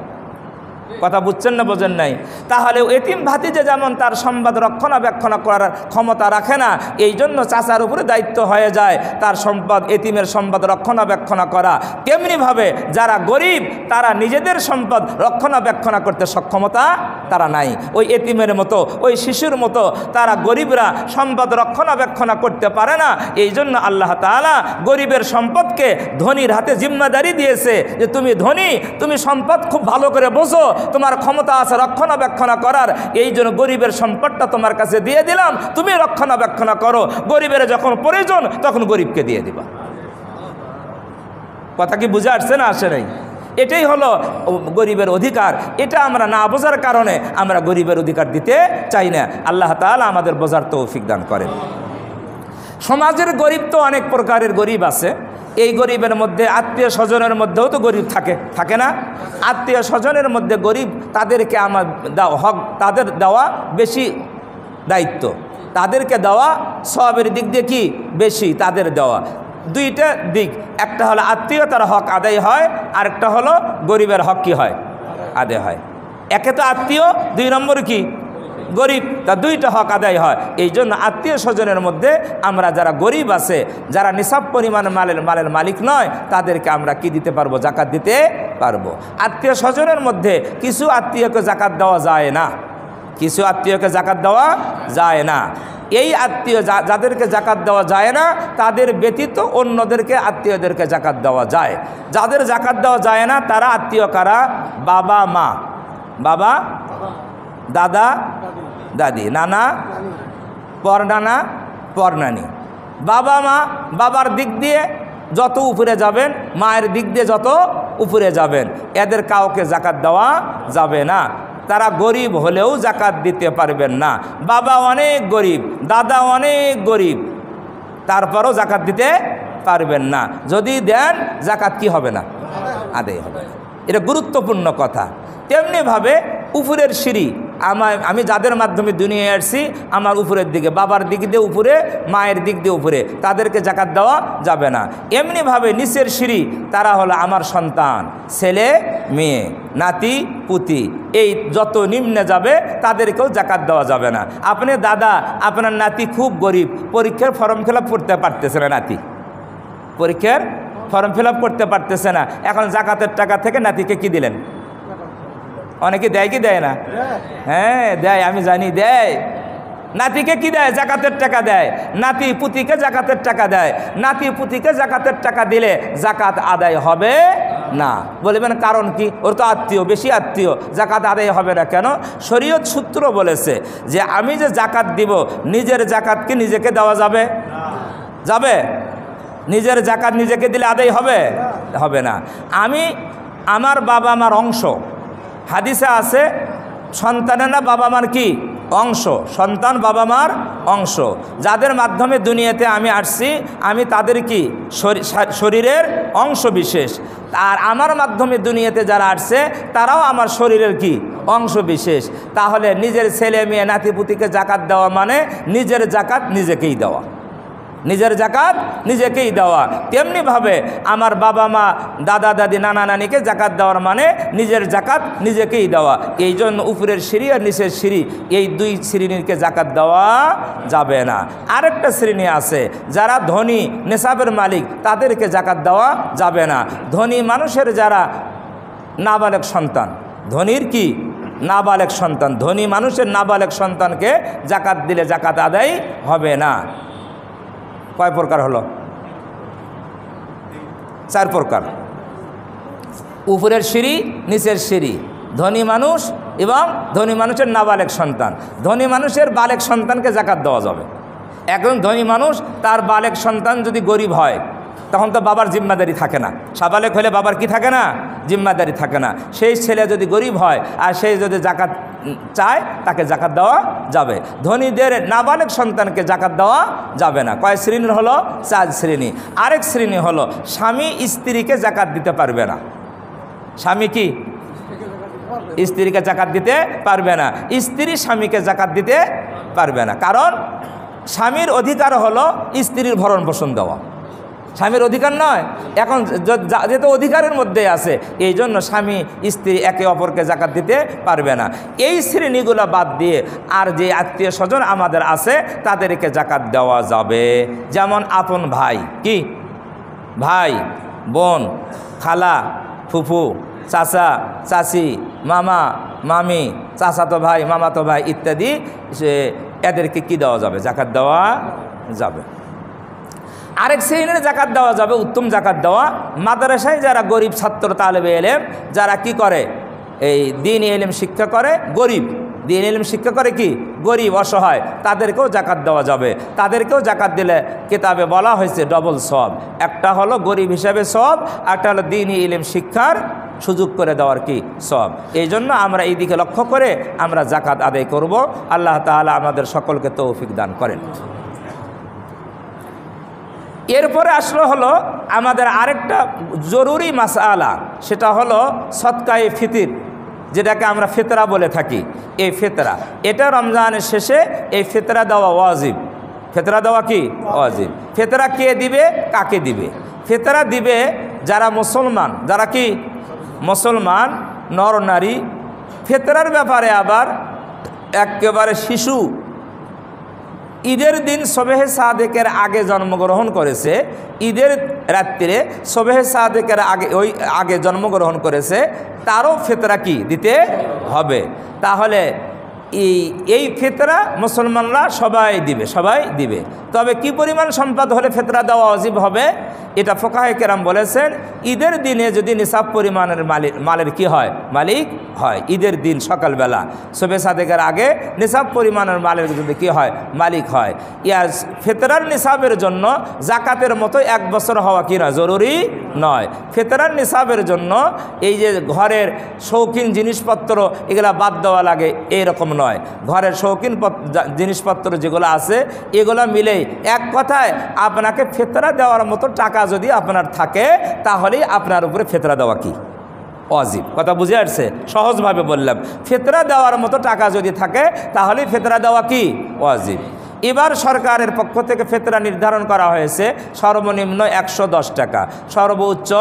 [SPEAKER 1] কথা বুঝছেন না বোঝেন নাই? তাহলে এতিম ভাতিজা যেমন তার সম্পদ রক্ষণাবেক্ষণ করার ক্ষমতা রাখে না, এই জন্য চাচার উপরে দায়িত্ব হয়ে যায় তার সম্পদ, এতিমের সম্পদ রক্ষণাবেক্ষণ করা। তেমনিভাবে যারা গরিব, তারা নিজেদের সম্পদ রক্ষণাবেক্ষণ করতে সক্ষমতা তারা নাই। ওই এতিমের মতো, ওই শিশুর মতো তারা গরিবরা সম্পদ রক্ষণাবেক্ষণ করতে পারে না। এই জন্য আল্লাহ তাআলা গরিবের সম্পদকে ধনীর হাতে জিম্মাদারি দিয়েছে, যে তুমি ধনী, তুমি সম্পদ খুব ভালো করে বোঝো, তোমার ক্ষমতা আছে রক্ষণাবেক্ষণ করার। এই জন্য গরিবের সম্পদটা তোমার কাছে দিয়ে দিলাম, তুমি রক্ষণাবেক্ষণ করো। গরিবের যখন প্রয়োজন তখন গরিবকে দিয়ে দিবা। কথা কি বুঝে আসছে না আসে নাই? এটাই হলো গরিবের অধিকার। এটা আমরা না বোঝার কারণে আমরা গরিবের অধিকার দিতে চাই না। আল্লাহ তাআলা আমাদের বোঝার তৌফিক দান করেন। সমাজের গরিব তো অনেক প্রকারের গরিব আছে। এই গরিবের মধ্যে আত্মীয় স্বজনের মধ্যেও তো গরিব থাকে না? আত্মীয় স্বজনের মধ্যে গরিব, তাদেরকে আমার হক, তাদের দেওয়া বেশি দায়িত্ব, তাদেরকে দেওয়া সওয়াবের দিক দিয়ে কি বেশি, তাদের দেওয়া। দুইটা দিক, একটা হলো আত্মীয়তার হক আদায় হয়, আরেকটা হলো গরিবের হক কি হয়, আদায় হয়। একে তো আত্মীয়, 2 নম্বরে কি গরিব, তা দুইটা হক আদায় হয়। এই জন্য আত্মীয় স্বজনের মধ্যে আমরা যারা গরিব আছে, যারা নিসাব পরিমাণ মালের মালিক নয়, তাদেরকে আমরা কি দিতে পারবো? জাকাত দিতে পারবো। আত্মীয় স্বজনের মধ্যে কিছু আত্মীয়কে জাকাত দেওয়া যায় না, কিছু আত্মীয়কে জাকাত দেওয়া যায় না। এই আত্মীয় যাদেরকে জাকাত দেওয়া যায় না, তাদের ব্যতীত অন্যদেরকে আত্মীয়দেরকে জাকাত দেওয়া যায়। যাদের জাকাত দেওয়া যায় না তারা আত্মীয় কারা? বাবা মা, বাবা দাদা দাদি, নানা পরনানা পরনানি। বাবা মা, বাবার দিক দিয়ে যত উপরে যাবেন, মায়ের দিক দিয়ে যত উপরে যাবেন, এদের কাউকে জাকাত দেওয়া যাবে না। তারা গরিব হলেও জাকাত দিতে পারবেন না। বাবা অনেক গরিব, দাদা অনেক গরিব, তারপরও জাকাত দিতে পারবেন না। যদি দেন জাকাত কি হবে না? আদায় হবে না। এটা গুরুত্বপূর্ণ কথা। তেমনিভাবে উপরের সিঁড়ি, আমি যাদের মাধ্যমে দুনিয়ায় আসছি, আমার উপরের দিকে, বাবার দিক দিয়ে উপরে, মায়ের দিক দিয়ে উপরে, তাদেরকে জাকাত দেওয়া যাবে না। এমনিভাবে নিচের সিঁড়ি, তারা হলো আমার সন্তান, ছেলে মেয়ে, নাতি পুতি, এই যত নিম্নে যাবে তাদেরকেও জাকাত দেওয়া যাবে না। আপনি দাদা, আপনার নাতি খুব গরিব, পরীক্ষার ফর্ম ফিল আপ করতে পারতেছে না, নাতি পরীক্ষার ফর্ম ফিল আপ করতে পারতেছে না, এখন জাকাতের টাকা থেকে নাতিকে কি দিলেন? অনেকে দেয় কি দেয় না? হ্যাঁ দেয়, আমি জানি দেয়। নাতিকে কি দেয়? জাকাতের টাকা দেয়। নাতি পুতিকে জাকাতের টাকা দেয়। নাতি পুতিকে জাকাতের টাকা দিলে জাকাত আদায় হবে না। বলবেন কারণ কি? ওর তো আত্মীয়, বেশি আত্মীয়, জাকাত আদায় হবে না কেন? শরীয়ত সূত্র বলেছে যে আমি যে জাকাত দিব, নিজের জাকাত কি নিজেকে দেওয়া যাবে? যাবে? নিজের জাকাত নিজেকে দিলে আদায় হবে? হবে না। আমি আমার বাবা মার অংশ, হাদিসে আছে সন্তানের না বাবা মার কি অংশ, সন্তান বাবা মার অংশ। যাদের মাধ্যমে দুনিয়াতে আমি আসছি, আমি তাদের কি শরীরের অংশ বিশেষ। আর আমার মাধ্যমে দুনিয়াতে যারা আসছে তারাও আমার শরীরের কি অংশ বিশেষ। তাহলে নিজের ছেলে মেয়ে নাতিপুতিকে জাকাত দেওয়া মানে নিজের জাকাত নিজেকেই দেওয়া, নিজের জাকাত নিজেকেই দেওয়া। তেমনিভাবে আমার বাবা মা, দাদা দাদি, নানা নানিকে জাকাত দেওয়ার মানে নিজের জাকাত নিজেকেই দেওয়া। এই জন্য উপরের সিঁড়ি আর নিচের সিঁড়ি, এই দুই শ্রেণীকে জাকাত দেওয়া যাবে না। আরেকটা শ্রেণী আছে যারা ধনী, নেশাবের মালিক, তাদেরকে জাকাত দেওয়া যাবে না। ধনী মানুষের যারা নাবালেগ সন্তান, ধনীর কি নাবালেগ সন্তান, ধনী মানুষের নাবালেগ সন্তানকে জাকাত দিলে জাকাত আদায় হবে না। কয় প্রকার হলো? 4 প্রকার। উপরের সিঁড়ি, নিচের সিঁড়ি, ধনী মানুষ এবং ধনী মানুষের নাবালেগ সন্তান। ধনী মানুষের বালেগ সন্তানকে জাকাত দেওয়া যাবে। একজন ধনী মানুষ, তার বালেগ সন্তান যদি গরিব হয়, তখন তো বাবার জিম্মাদারি থাকে না। সাবালেগ হলে বাবার কি থাকে না? জিম্মাদারি থাকে না। সেই ছেলে যদি গরিব হয় আর সেই যদি জাকাত চায়, তাকে জাকাত দেওয়া যাবে। ধনীদের নাবালেগ সন্তানকে জাকাত দেওয়া যাবে না। কয় শ্রেণীর হলো? 4 শ্রেণী। আরেক শ্রেণী হলো স্বামী স্ত্রীকে জাকাত দিতে পারবে না। স্বামী কি স্ত্রীকে জাকাত দিতে পারবে না, স্ত্রী স্বামীকে জাকাত দিতে পারবে না। কারণ স্বামীর অধিকার হলো স্ত্রীর ভরণ পোষণ দেওয়া, স্বামীর অধিকার নয়। এখন যেহেতু অধিকারের মধ্যে আছে, এই জন্য স্বামী স্ত্রী একে অপরকে জাকাত দিতে পারবে না। এই শ্রেণীগুলো বাদ দিয়ে আর যে আত্মীয় স্বজন আমাদের আছে তাদেরকে জাকাত দেওয়া যাবে। যেমন আপন ভাই, কি ভাই, বোন, খালা, ফুফু, চাচা, চাচি, মামা, মামি, চাচাতো ভাই, মামাতো ভাই ইত্যাদি, এদেরকে কি দেওয়া যাবে? জাকাত দেওয়া যাবে। আরেক শ্রেণীর জাকাত দেওয়া যাবে, উত্তম জাকাত দেওয়া। মাদ্রাসায় যারা গরিব ছাত্র তালেবে এলেম, যারা কি করে, এই দ্বীনি ইলম শিক্ষা করে, গরিব দ্বীনি ইলম শিক্ষা করে, কি গরিব অসহায়, তাদেরকেও জাকাত দেওয়া যাবে। তাদেরকেও জাকাত দিলে কিতাবে বলা হয়েছে ডবল সওয়াব। একটা হলো গরিব হিসাবে সওয়াব, একটা হলো দ্বীনি ইলম শিক্ষার সুযোগ করে দেওয়ার কি সওয়াব। এই জন্য আমরা এই দিকে লক্ষ্য করে আমরা জাকাত আদায় করব। আল্লাহ তাআলা আমাদের সকলকে তৌফিক দান করেন। এরপরে আসলে হলো আমাদের আরেকটা জরুরি মাসআলা, সেটা হলো সদকায়ে ফিতর, যেটাকে আমরা ফিতরা বলে থাকি। এই ফিতরা, এটা রমজানের শেষে এই ফিতরা দেওয়া ওয়াজিব। ফিতরা দেওয়া কি ওয়াজিব। ফিতরা কে দিবে, কাকে দিবে? ফিতরা দিবে যারা মুসলমান, যারা কি মুসলমান নর নারী। ফিতরার ব্যাপারে আবার একেবারে শিশু, ঈদের দিন সবেহে সাদেকের আগে জন্মগ্রহণ করেছে, ঈদের রাত্রে সবেহে সাদেকের আগে জন্মগ্রহণ করেছে, তারও ফিতরা কি দিতে হবে। তাহলে এই ফিতরা মুসলমানরা সবাই দিবে, সবাই দিবে। তবে কি পরিমাণ সম্পদ হলে ফিতরা দেওয়া ওয়াজিব হবে? এটা ফুকাহে কেরাম বলেছেন ঈদের দিনে যদি নিসাব পরিমাণের মালের কি হয়, মালিক হয়, ঈদের দিন সকালবেলা শবে সাদেকের আগে নিসাব পরিমাণের মালের যদি কি হয়, মালিক হয়। ইয়ার ফিতরার নিসাবের জন্য জাকাতের মতো 1 বছর হওয়া কি নয়, জরুরি নয়। ফিতরার নিসাবের জন্য এই যে ঘরের শৌখিন জিনিসপত্র এগুলা বাদ দেওয়া লাগে এইরকম নয়। ঘরের শৌখিন জিনিসপত্র যেগুলো আছে এগুলো মিলেই এক কথায় আপনাকে ফিতরা দেওয়ার মতো টাকা যদি আপনার থাকে তাহলেই আপনার উপরে ফিতরা দেওয়া কি ওয়াজিব। কথা বুঝে আসছে? সহজভাবে বললাম, ফিতরা দেওয়ার মতো টাকা যদি থাকে তাহলেই ফিতরা দেওয়া কি ওয়াজিব। এবার সরকারের পক্ষ থেকে ফিতরা নির্ধারণ করা হয়েছে সর্বনিম্ন 110 টাকা, সর্বোচ্চ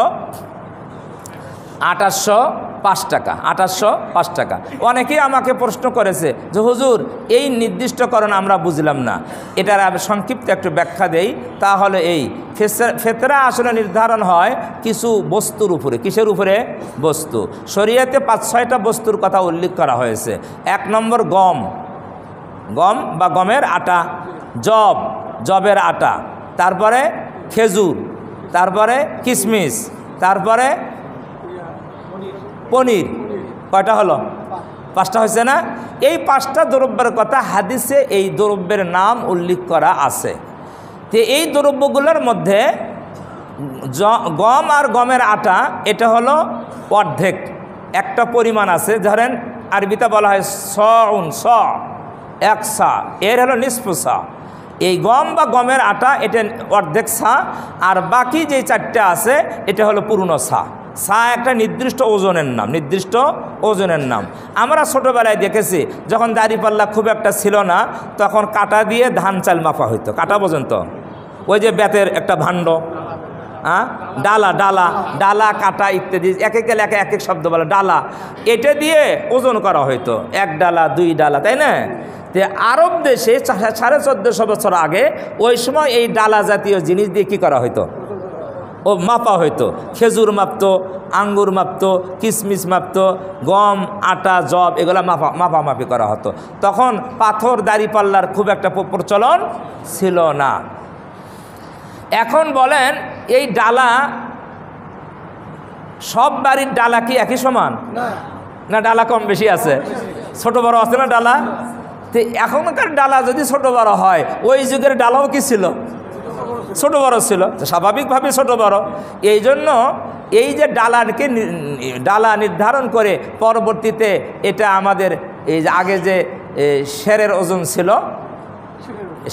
[SPEAKER 1] 2805 টাকা, 2805 টাকা। অনেকেই আমাকে প্রশ্ন করেছে যে হুজুর এই নির্দিষ্টকরণ আমরা বুঝলাম না, এটার সংক্ষিপ্ত একটু ব্যাখ্যা দেই। তাহলে এই ফিতরা আসলে নির্ধারণ হয় কিছু বস্তুর উপরে। কিসের উপরে? বস্তু। শরীয়তে 5-6টা বস্তুর কথা উল্লেখ করা হয়েছে। 1 নম্বর গম, গম বা গমের আটা, জবের আটা, তারপরে খেজুর, তারপরে কিশমিশ, তারপরে পনির। কয়টা হলো? 5টা হয়েছে না? এই 5টা দ্রব্যের কথা হাদিসে এই দ্রব্যের নাম উল্লেখ করা আছে। তো এই দ্রব্যগুলোর মধ্যে গম আর গমের আটা এটা হলো অর্ধেক, একটা পরিমাণ আছে। ধরেন আরবিতে বলা হয় স, 1 সা, এর হলো নিসফু সা। এই গম বা গমের আটা এটা অর্ধেক সা, আর বাকি যে 4টা আছে এটা হলো পূর্ণ সা। সা একটা নির্দিষ্ট ওজনের নাম, নির্দিষ্ট ওজনের নাম। আমরা ছোটোবেলায় দেখেছি যখন দাড়িপাল্লা খুব একটা ছিল না তখন কাটা দিয়ে ধান চাল মাপা হইতো। কাটা পর্যন্ত ওই যে বেতের একটা ভাণ্ড, ডালা, ডালা, ডালা, কাটা ইত্যাদি, এক এক এলাকায় এক এক শব্দ বলে। ডালা এটা দিয়ে ওজন করা হইতো, 1 ডালা 2 ডালা, তাই না? তো আরব দেশে 1450 বছর আগে ওই সময় এই ডালা জাতীয় জিনিস দিয়ে কী করা হইতো? ও মাপা হইতো। খেজুর মাপতো, আঙ্গুর মাপতো, কিশমিশ মাপতো, গম, আটা, জব এগুলো মাপামাপি করা হতো। তখন পাথর দাড়িপাল্লার খুব একটা প্রচলন ছিল না। এখন বলেন এই ডালা, সব বাড়ির ডালা কি একই সমান? না, ডালা কম বেশি আছে, ছোট বড় আছে না ডালা? তো এখনকার ডালা যদি ছোট বড় হয়, ওই যুগের ডালাও কি ছিল? ছোট বড় ছিল, স্বাভাবিকভাবে ছোট বড়। এই জন্য এই যে ডালা নির্ধারণ করে পরবর্তীতে এটা আমাদের এই যে আগে যে শেরের ওজন ছিল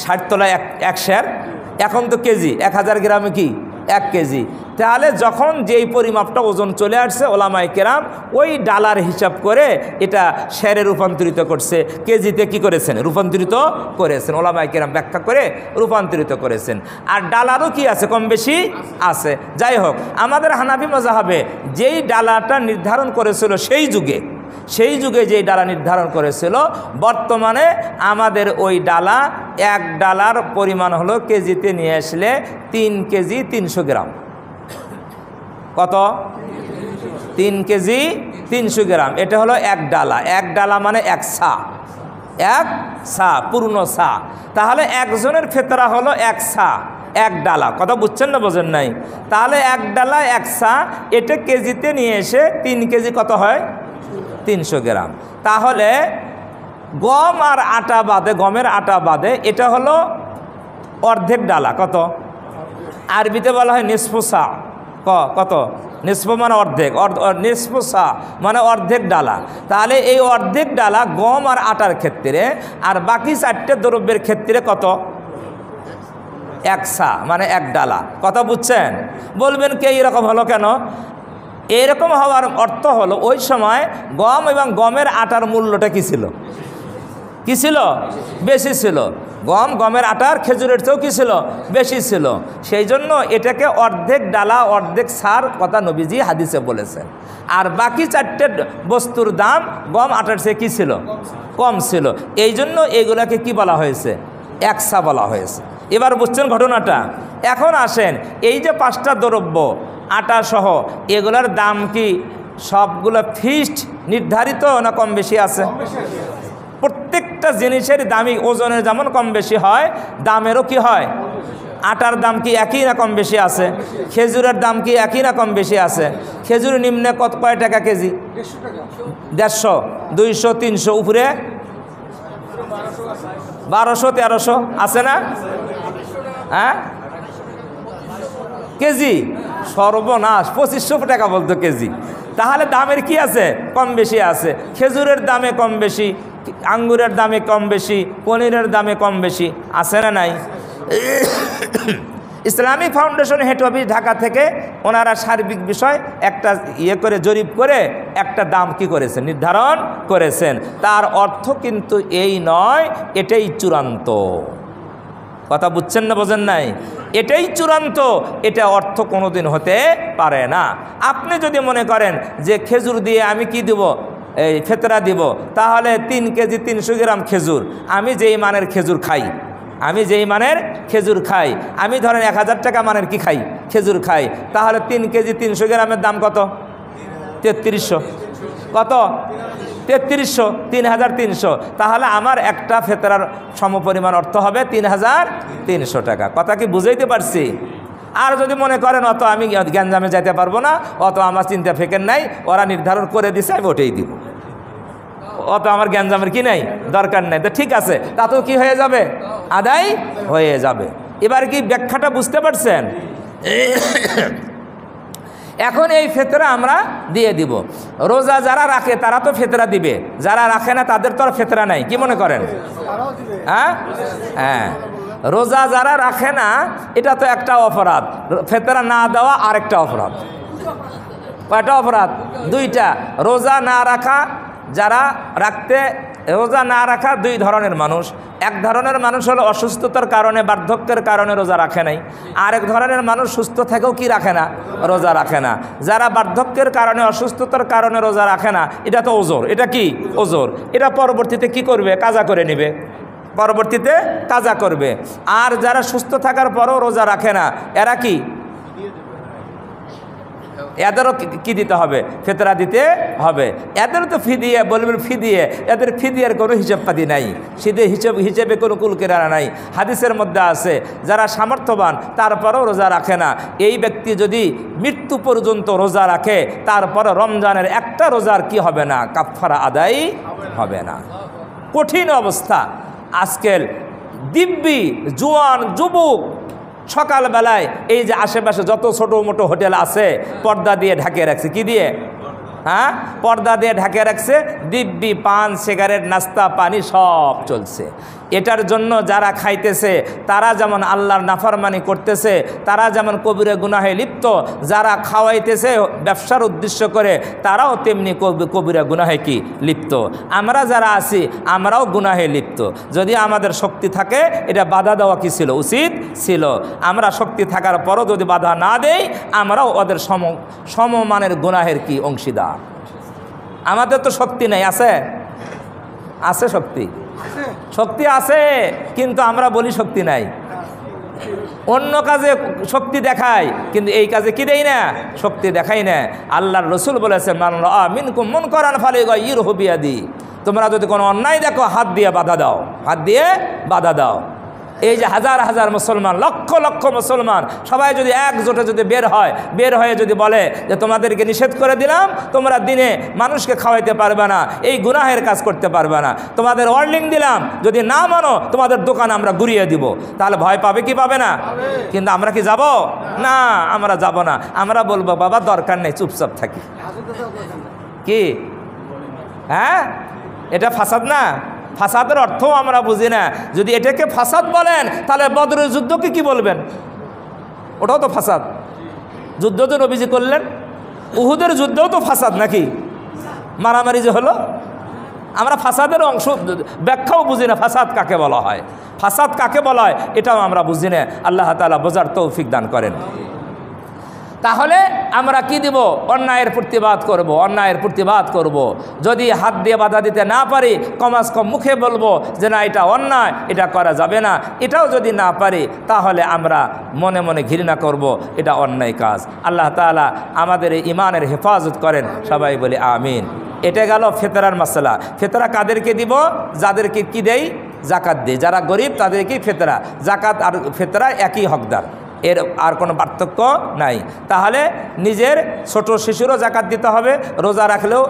[SPEAKER 1] 60 তলায় 1 শের, এখন তো কেজি, 1000 গ্রামে কি 1 কেজি। তাহলে যখন যেই পরিমাপটা ওজন চলে আসছে ওলামায়ে কেরাম ওই ডালার হিসাব করে এটা শেরে রূপান্তরিত করছে, কেজিতে কি করেছেন? রূপান্তরিত করেছেন। ওলামায়ে কেরাম ব্যাখ্যা করে রূপান্তরিত করেছেন। আর ডালারও কি আছে? কম বেশি আছে। যাই হোক, আমাদের হানাফি মাযহাবে যেই ডালাটা নির্ধারণ করেছিল সেই যুগে যেই ডালা নির্ধারণ করেছিল, বর্তমানে আমাদের ওই ডালা 1 ডালার পরিমাণ হলো কেজিতে নিয়ে আসলে 3 কেজি 300 গ্রাম। কত? 3 কেজি 300 গ্রাম। এটা হলো 1 ডালা। 1 ডালা মানে 1 সা, 1 সা, পূর্ণ সা। তাহলে একজনের ফিতরা হলো 1 সা, 1 ডালা। কথা বুঝছেন না বোঝেন নাই? তাহলে 1 ডালা 1 সা, এটা কেজিতে নিয়ে এসে 3 কেজি কত হয়? 300 গ্রাম। তাহলে গম আর আটা বাদে, গমের আটা বাদে এটা হলো অর্ধেক ডালা। কত? আরবিতে বলা হয় নিসফু সা। কত? নিসফু মানে অর্ধেক, নিসফু সা মানে অর্ধেক ডালা। তাহলে এই অর্ধেক ডালা গম আর আটার ক্ষেত্রে, আর বাকি 4টে দ্রব্যের ক্ষেত্রে কত? 1 সা মানে 1 ডালা। কথা বুঝছেন? বলবেন কে এরকম হলো কেন? এরকম হওয়ার অর্থ হলো ওই সময় গম এবং গমের আটার মূল্যটা কী ছিল? কি ছিল? বেশি ছিল। গমের আটার খেজুরের চেয়েও কী ছিল? বেশি ছিল। সেই জন্য এটাকে অর্ধেক ডালা অর্ধেক সার কথা নবীজি হাদিসে বলেছেন। আর বাকি 4টে বস্তুর দাম গম আটার চেয়ে কী ছিল? কম ছিল। এই জন্য এগুলাকে কি বলা হয়েছে? 1 সা বলা হয়েছে। এবার বুঝছেন ঘটনাটা? এখন আসেন, এই যে 5টা দ্রব্য আটা সহ এগুলোর দাম কি সবগুলো ফিক্সড নির্ধারিত না কম বেশি আছে? প্রত্যেকটা জিনিসের দামই ওজনের যেমন কম বেশি হয়, দামেরও কি হয়? আটার দাম কি একই না কম বেশি আছে? খেজুরের দাম কি একই না কম বেশি আছে? খেজুর নিম্নে কয় টাকা কেজি? 150, 200, 300, উপরে 1200, 1300 আছে না? হ্যাঁ কেজি? সর্বনাশ, 2500 টাকা বলতো কেজি। তাহলে দামের কি আছে? কম বেশি আছে। খেজুরের দামে কম বেশি, আঙ্গুরের দামে কম বেশি, পনিরের দামে কম বেশি আছে না নাই? Islamic foundation head office Dhaka থেকে ওনারা সার্বিক বিষয় একটা করে জরিপ করে একটা দাম কি করেছেন, নির্ধারণ করেছেন। তার অর্থ কিন্তু এই নয় এটাই চূড়ান্ত। কথা বুঝছেন না বোঝেন নাই? এটাই চূড়ান্ত, এটা অর্থ কোনোদিন হতে পারে না। আপনি যদি মনে করেন যে খেজুর দিয়ে আমি কি দিব, এই ফেতরা দিব, তাহলে 3 কেজি 300 গ্রাম খেজুর, আমি যেই মানের খেজুর খাই, আমি ধরেন 1000 টাকা মানের কি খাই, খেজুর খাই, তাহলে 3 কেজি 300 গ্রামের দাম কত? 3300। কত? 3300, 3300। তাহলে আমার একটা ফেতরার সমপরিমাণ অর্থ হবে 3300 টাকা। কথা কি বুঝাইতে পারছি? আর যদি মনে করেন অত আমি গ্যাঞ্জামে যাইতে পারবো না, অত আমার চিন্তা ফেকের নাই, ওরা নির্ধারণ করে দিছে, আমি ওটাই দিব, অত আমার গ্যাঞ্জামের কি নাই, দরকার নাই, তো ঠিক আছে, তাতেও কি হয়ে যাবে? আদায় হয়ে যাবে। এবার কি ব্যাখ্যাটা বুঝতে পারছেন? এখন এই ফেতরা আমরা দিয়ে দিব। রোজা যারা রাখে তারা তো ফেতরা দিবে, যারা রাখে না তাদের তো আর ফেতরা নাই, কি মনে করেন? হ্যাঁ হ্যাঁ, রোজা যারা রাখে না এটা তো একটা অপরাধ, ফেতরা না দেওয়া আরেকটা অপরাধ। কয়টা অপরাধ? 2টা। রোজা না রাখা, যারা রোজা না রাখা 2 ধরনের মানুষ। এক ধরনের মানুষ হলো অসুস্থতার কারণে, বার্ধক্যের কারণে রোজা রাখে নাই। আরেক ধরনের মানুষ সুস্থ থেকেও কি রাখে না, রোজা রাখে না। যারা বার্ধক্যের কারণে, অসুস্থতার কারণে রোজা রাখে না, এটা তো ওজর, এটা কি ওজর, এটা পরবর্তীতে কি করবে, কাজা করে নেবে, পরবর্তীতে কাজা করবে। আর যারা সুস্থ থাকার পরও রোজা রাখে না, এরা কি, এদেরও কি দিতে হবে, ফেতরা দিতে হবে। এদেরও তো ফিদিয়ে বলবেন, ফিদিয়ে, এদের ফিদিয়ার কোনো হিসাব পাতি নাই, হিসেবে কোনো কুলকিনারা নাই। হাদিসের মধ্যে আছে যারা সামর্থ্যবান তারপরেও রোজা রাখে না, এই ব্যক্তি যদি মৃত্যু পর্যন্ত রোজা রাখে, তারপরে রমজানের একটা রোজার কি হবে না, কাফারা আদায় হবে না। কঠিন অবস্থা। আজকের দিব্যি জোয়ান যুবক সকালবেলায় এই যে আশেপাশে যত ছোটো মোটো হোটেল আছে পর্দা দিয়ে ঢাকিয়ে রাখছে, কি দিয়ে? হ্যাঁ, পর্দা দিয়ে ঢাকিয়ে রাখছে, দিব্যি পান, সিগারেট, নাস্তা, পানি সব চলছে। এটার জন্য যারা খাইতেছে তারা যেমন আল্লাহর নাফরমানি করতেছে, তারা যেমন কবিরা গুনাহে লিপ্ত, যারা খাওয়াইতেছে ব্যবসার উদ্দেশ্য করে তারাও তেমনি কবিরা গুনাহে কি লিপ্ত। আমরা যারা আছি আমরাও গুনাহে লিপ্ত। যদি আমাদের শক্তি থাকে এটা বাধা দেওয়া কি ছিল, উচিত ছিল। আমরা শক্তি থাকার পরও যদি বাধা না দেই, আমরাও ওদের সমমানের গুনাহের কি অংশীদার। আমাদের তো শক্তি নেই, আছে? আছে শক্তি, শক্তি আছে, কিন্তু আমরা বলি শক্তি নাই। অন্য কাজে শক্তি দেখাই, কিন্তু এই কাজে কি দেই না, শক্তি দেখাই না। আল্লাহর রসুল বলেছেন, মান রাআ মিনকুম মুনকারান ফালিয়ুগাইয়িরহু বিয়াদি, তোমরা যদি কোনো অন্যায় দেখো হাত দিয়ে বাধা দাও, হাত দিয়ে বাধা দাও। এই যে হাজার হাজার মুসলমান, লক্ষ লক্ষ মুসলমান সবাই যদি একজোটে যদি বের হয়ে যদি বলে যে তোমাদেরকে নিষেধ করে দিলাম, তোমরা দিনে মানুষকে খাওয়াইতে পারবে না, এই গুনাহের কাজ করতে পারবে না, তোমাদের ওয়ার্নিং দিলাম, যদি না মানো তোমাদের দোকান আমরা ঘুরিয়ে দিব, তাহলে ভয় পাবে কি পাবে না? কিন্তু আমরা কি যাব না? আমরা যাব না। আমরা বলবো বাবা দরকার নেই, চুপচাপ থাকি। কি হ্যাঁ, এটা ফাসাদ না? ফাসাদের অর্থও আমরা বুঝি না। যদি এটাকে ফাসাদ বলেন তাহলে বদরের যুদ্ধকে কি বলবেন? ওটাও তো ফাসাদ। যুদ্ধ তো নবীজি করলেন, উহুদের যুদ্ধও তো ফাসাদ নাকি? মারামারি যে হলো, আমরা ফাসাদের অংশ ব্যাখ্যাও বুঝি না। ফাসাদ কাকে বলা হয়, ফাসাদ কাকে বলা হয় এটাও আমরা বুঝি না। আল্লাহ তাআলা বোঝার তৌফিক দান করেন। তাহলে আমরা কি দিব? অন্যায়ের প্রতিবাদ করব, অন্যায়ের প্রতিবাদ করব। যদি হাত দিয়ে বাধা দিতে না পারি, কমাস কম মুখে বলবো যে না এটা অন্যায়, এটা করা যাবে না। এটাও যদি না পারি তাহলে আমরা মনে মনে ঘৃণা করব, এটা অন্যায় কাজ। আল্লাহ তাআলা আমাদের এই ইমানের হেফাজত করেন, সবাই বলি আমিন। এটা গেল ফেতরার মাসলা। ফেতরা কাদেরকে দিব? যাদেরকে কি দেই, জাকাত দিই, যারা গরিব তাদেরকেই ফেতরা। জাকাত আর ফেতরা একই হকদার, এর আর কোনো পার্থক্য নাই। তাহলে নিজের ছোট শিশুরও জাকাত দিতে হবে, রোজা রাখলেও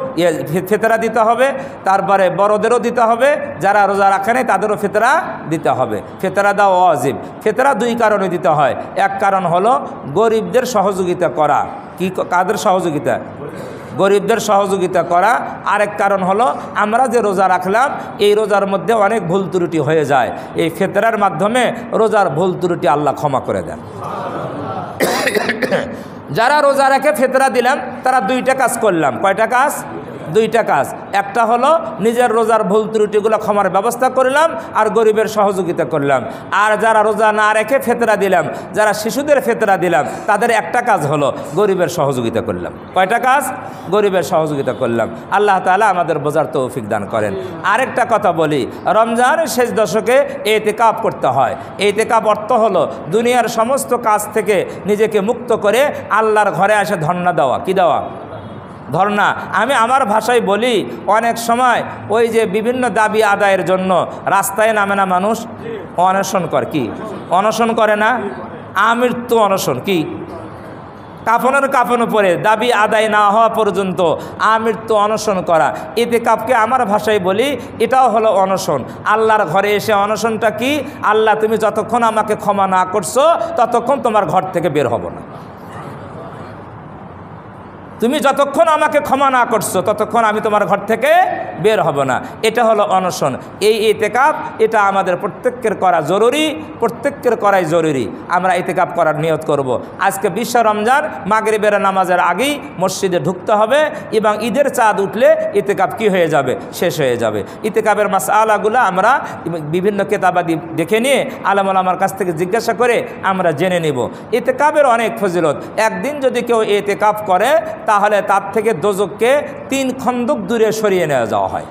[SPEAKER 1] ফেতরা দিতে হবে, তারপরে বড়দেরও দিতে হবে, যারা রোজা রাখে নাই তাদেরও ফেতরা দিতে হবে। ফেতরা দেওয়া ওয়াজিব। ফেতরা দুই কারণে দিতে হয়। এক কারণ হলো গরিবদের সহযোগিতা করা। কি, কাদের সহযোগিতা? গরিবদের সহযোগিতা করা। আরেক কারণ হলো আমরা যে রোজা রাখলাম এই রোজার মধ্যে অনেক ভুল ত্রুটি হয়ে যায়, এই ফেতরার মাধ্যমে রোজার ভুল ত্রুটি আল্লাহ ক্ষমা করে দেন। যারা রোজা রেখে ফেতরা দিলাম তারা দুইটা কাজ করলাম। কয়টা কাজ? দুইটা কাজ। একটা হলো নিজের রোজার ভুল ত্রুটিগুলো ক্ষমার ব্যবস্থা করলাম আর গরিবের সহযোগিতা করলাম। আর যারা রোজা না রেখে ফেতরা দিলাম, যারা শিশুদের ফেতরা দিলাম, তাদের একটা কাজ হলো গরিবের সহযোগিতা করলাম। কয়টা কাজ? গরিবের সহযোগিতা করলাম। আল্লাহ তাআলা আমাদের বোঝার তৌফিক দান করেন। আরেকটা কথা বলি, রমজানের শেষ দশকে ইতিকাফ করতে হয়। ইতিকাফ অর্থ হলো দুনিয়ার সমস্ত কাজ থেকে নিজেকে মুক্ত করে আল্লাহর ঘরে এসে ধর্ণা দেওয়া। কি দেওয়া? ধর্ণা। আমি আমার ভাষায় বলি, অনেক সময় ওই যে বিভিন্ন দাবি আদায়ের জন্য রাস্তায় নামে না মানুষ, অনশন করে। কি অনশন করে না? আমৃত্যু অনশন। কি কাফনের কাফন পরে দাবি আদায় না হওয়া পর্যন্ত আমৃত্যু অনশন করা। ইতিকাফকে আমার ভাষায় বলি এটাও হলো অনশন। আল্লাহর ঘরে এসে অনশনটা কি? আল্লাহ তুমি যতক্ষণ আমাকে ক্ষমা না করছো ততক্ষণ তোমার ঘর থেকে বের হব না। তুমি যতক্ষণ আমাকে ক্ষমা না করছো ততক্ষণ আমি তোমার ঘর থেকে বের হব না। এটা হলো অনশন। এই ইতিকাফ এটা আমাদের প্রত্যেকের করা জরুরি, প্রত্যেকের করাই জরুরি। আমরা ইতিকাফ করার নিয়ত করব। আজকে বিশ্ব রমজান মাগরিবের নামাজের আগেই মসজিদে ঢুকতে হবে এবং ঈদের চাঁদ উঠলে ইতিকাফ কি হয়ে যাবে? শেষ হয়ে যাবে। ইতিকাফের মাসআলাগুলো আমরা বিভিন্ন কিতাবাদি দেখে নিয়ে আলেম ওলামার কাছ থেকে জিজ্ঞাসা করে আমরা জেনে নেব। ইতিকাফের অনেক ফজিলত। একদিন যদি কেউ ইতিকাফ করে তাহলে তার থেকে দোজখকে 3 খন্দক দূরে সরিয়ে নেওয়া যাওয়া হয়।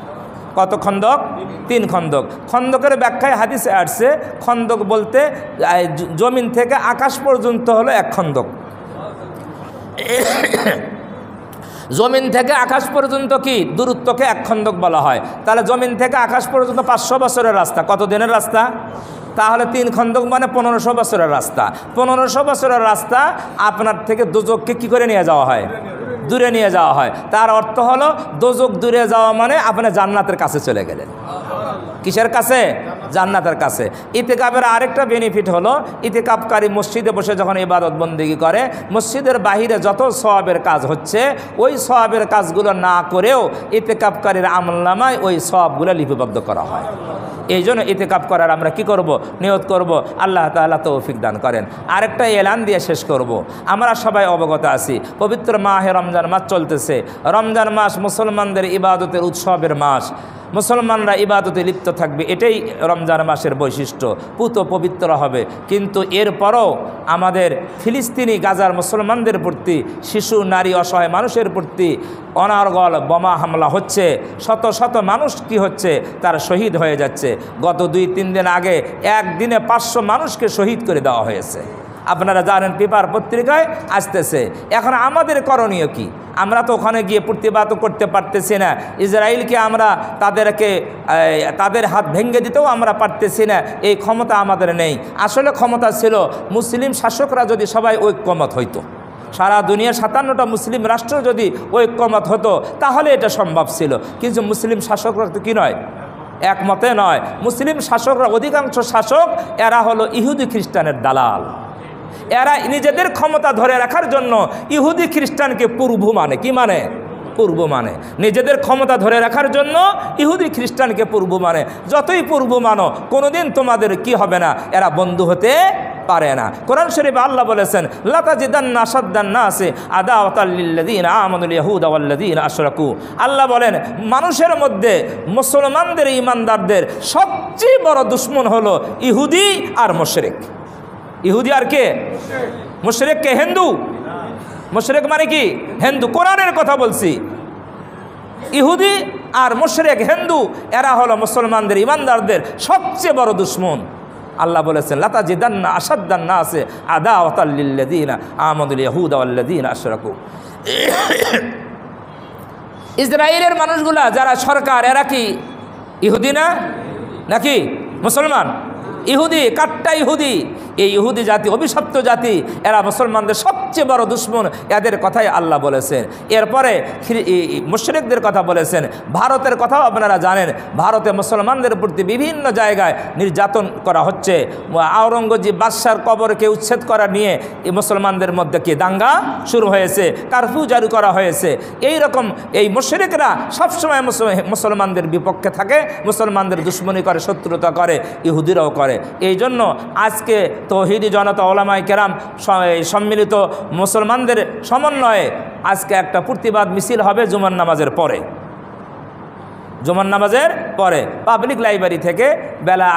[SPEAKER 1] কত খন্দক? 3 খন্দক। খন্দকের ব্যাখ্যায় হাদিসে আসছে খন্দক বলতে জমিন থেকে আকাশ পর্যন্ত হলো 1 খন্দক। জমিন থেকে আকাশ পর্যন্ত কি দূরত্বকে 1 খন্দক বলা হয়। তাহলে জমিন থেকে আকাশ পর্যন্ত 500 বছরের রাস্তা। কত দিনের রাস্তা? তাহলে 3 খন্দক মানে 1500 বছরের রাস্তা। 1500 বছরের রাস্তা আপনার থেকে দোজখকে কি করে নিয়ে যাওয়া হয়? দূরে নিয়ে যাওয়া হয়। তার অর্থ হলো দোজখ দূরে যাওয়া মানে আপনি জান্নাতের কাছে চলে গেলেন। কিসের কাছে? জান্নাতের কাছে। ইতিকাফের আরেকটা বেনিফিট হলো ইতিকাফকারী মসজিদে বসে যখন ইবাদত বন্দেগী করে, মসজিদের বাহিরে যত সওয়াবের কাজ হচ্ছে ওই সওয়াবের কাজগুলো না করেও ইতিকাফকারীর আমলনামায় ওই সওয়াবগুলো লিপিবদ্ধ করা হয়। এই জন্য ইতিকাফ করার আমরা কি করব? নিয়ত করব। আল্লাহ তাআলা তৌফিক দান করেন। আরেকটা এলান দিয়ে শেষ করব। আমরা সবাই অবগত আছি পবিত্র মাহে রমজান মাস চলতেছে। রমজান মাস মুসলমানদের ইবাদতের উৎসবের মাস। মুসলমানরা ইবাদতে লিপ্ত থাকবে, এটাই রমজান মাসের বৈশিষ্ট্য। পুত পবিত্র হবে। কিন্তু এরপরও আমাদের ফিলিস্তিনি গাজার মুসলমানদের প্রতি, শিশু নারী অসহায় মানুষের প্রতি অনর্গল বোমা হামলা হচ্ছে। শত শত মানুষ কি হচ্ছে? তারা শহীদ হয়ে যাচ্ছে। গত 2-3 দিন আগে একদিনে 500 মানুষকে শহীদ করে দেওয়া হয়েছে। আপনারা জানেন, পেপার পত্রিকায় আসতেছে। এখন আমাদের করণীয় কি? আমরা তো ওখানে গিয়ে প্রতিবাদ করতে পারতেছি না। ইসরায়েলকে আমরা তাদের হাত ভেঙে দিতেও আমরা পারতেছি না। এই ক্ষমতা আমাদের নেই। আসলে ক্ষমতা ছিল মুসলিম শাসকরা যদি সবাই ঐক্যমত হইতো, সারা দুনিয়ার 57টা মুসলিম রাষ্ট্র যদি ঐক্যমত হতো তাহলে এটা সম্ভব ছিল। কিন্তু মুসলিম শাসকরা তো কি নয়, একমতে নয়। মুসলিম শাসকরা, অধিকাংশ শাসক এরা হলো ইহুদি খ্রিস্টানের দালাল। এরা নিজেদের ক্ষমতা ধরে রাখার জন্য ইহুদি খ্রিস্টানকে পূর্ব মানে। কি মানে? পূর্ব মানে। নিজেদের ক্ষমতা ধরে রাখার জন্য ইহুদি খ্রিস্টানকে পূর্ব মানে। যতই পূর্ব মানো কোনোদিন তোমাদের কি হবে না, এরা বন্ধু হতে পারে না। কোরআন শরীফে আল্লাহ বলেছেন, লাতাজিদান্না আশাদ্দান নাসি আদাওয়াতাল লিল্লাযীনা আমানুল ইয়াহুদা ওয়াল্লাযীনা আশরাকু। আল্লাহ বলেন মানুষের মধ্যে মুসলমানদের, ঈমানদারদের সবচেয়ে বড় দুশমন হলো ইহুদি আর মুশরিক। ইহুদি আর কে? মুশরিক কে? হিন্দু। মুশরিক মানে কি? হিন্দু। কোরআনের কথা বলছি। ইহুদি আর মুশরিক, হিন্দু, এরা হলো মুসলমানদের, ঈমানদারদের সবচেয়ে বড় দুশমন। আল্লাহ বলেছেন, লাতাজিদান্না আশাদ্দান নাসি আদাওয়াতাল লিল্লাযীনা আমানুল ইয়াহুদা ওয়াল্লাযীনা আশরাকু। ইসরায়েলের মানুষগুলা যারা সরকার, এরা কি ইহুদি না? নাকি মুসলমান, ইহুদি, কাট্টা ইহুদি। এই ইহুদি জাতি অভিশপ্ত জাতি, এরা মুসলমানদের সবচেয়ে বড় দুশ্মন, এদের কথাই আল্লাহ বলেছেন। এরপরে মুশরিকদের কথা বলেছেন। ভারতের কথাও আপনারা জানেন, ভারতে মুসলমানদের প্রতি বিভিন্ন জায়গায় নির্যাতন করা হচ্ছে। আওরঙ্গজেব বাদশার কবরকে উচ্ছেদ করা নিয়ে এই মুসলমানদের মধ্যে কি দাঙ্গা শুরু হয়েছে, কারফিউ জারি করা হয়েছে। এই রকম এই মুশরিকরা সবসময় মুসলমানদের বিপক্ষে থাকে, মুসলমানদের দুশ্মনী করে, শত্রুতা করে, ইহুদিরাও করে। এই জন্য আজকে তৌহিদি জনতা ওলামায়ে কেরাম সম্মিলিত মুসলমানদের সমন্বয়ে আজকে একটা প্রতিবাদ মিছিল হবে জুমার নামাজের পরে। জুমার নামাজের পরে পাবলিক লাইব্রেরি থেকে বেলা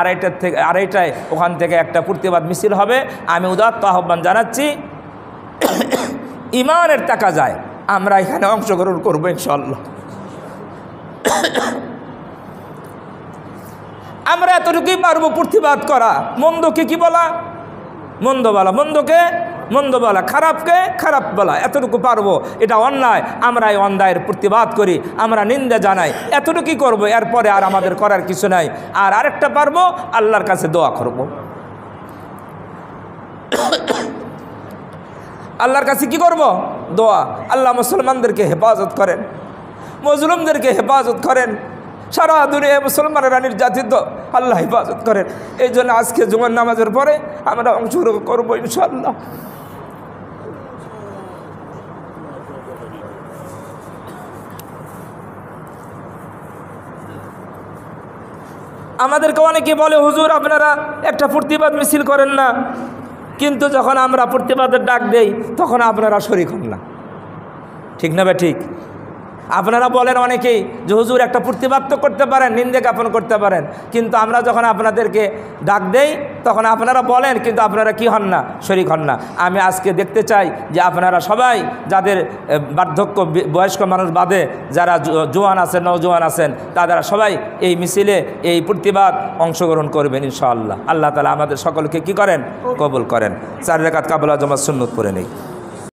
[SPEAKER 1] আড়াইটায় ওখান থেকে একটা প্রতিবাদ মিছিল হবে। আমি উদাত্ত আহ্বান জানাচ্ছি, ইমানের টাকা যায়, আমরা এখানে অংশগ্রহণ করবো ইনশাআল্লাহ। আমরা এতটুকুই পারবো প্রতিবাদ করা, মন্দকে কি বলা, মন্দ বলা, মন্দকে মন্দ বলা, খারাপকে খারাপ বলা, এতটুকু পারবো। এটা অন্যায়, আমরা এই অন্যায়ের প্রতিবাদ করি, আমরা নিন্দা জানাই, এতটুকুই করবো। এরপরে আর আমাদের করার কিছু নাই। আর আরেকটা পারবো, আল্লাহর কাছে দোয়া করব। আল্লাহর কাছে কি করব? দোয়া। আল্লাহ মুসলমানদেরকে হেফাজত করেন, মজলুমদেরকে হেফাজত করেন, সারা দুনিয়ায় মুসলমানেরা নির্যাতিত, আল্লাহ হেফাজত করেন। এই জন্য আজকে জুমার নামাজের পরে আমরা অংশগ্রহণ করবো ইনশাআল্লাহ। আমাদেরকে অনেকে বলে, হুজুর আপনারা একটা প্রতিবাদ মিছিল করেন না, কিন্তু যখন আমরা প্রতিবাদের ডাক দেই তখন আপনারা শরীক হন না। ঠিক না ভাই? ঠিক। আপনারা বলেন অনেকেই যে হুজুর একটা প্রতিবাদ তো করতে পারেন, নিন্দে জ্ঞাপন করতে পারেন, কিন্তু আমরা যখন আপনাদেরকে ডাক দেই তখন আপনারা বলেন, কিন্তু আপনারা কি হন না? শরীক হন না। আমি আজকে দেখতে চাই যে আপনারা সবাই, যাদের বার্ধক্য বয়স্ক মানুষ বাদে যারা জোয়ান আছেন, নওজোয়ান আছেন, তারা সবাই এই মিছিলে, এই প্রতিবাদ অংশগ্রহণ করবেন ইনশাআল্লাহ। আল্লাহ তাআলা আমাদের সকলকে কি করেন? কবুল করেন। 4 রাকাত কাবলা জামাত সুন্নত পড়ে নেই।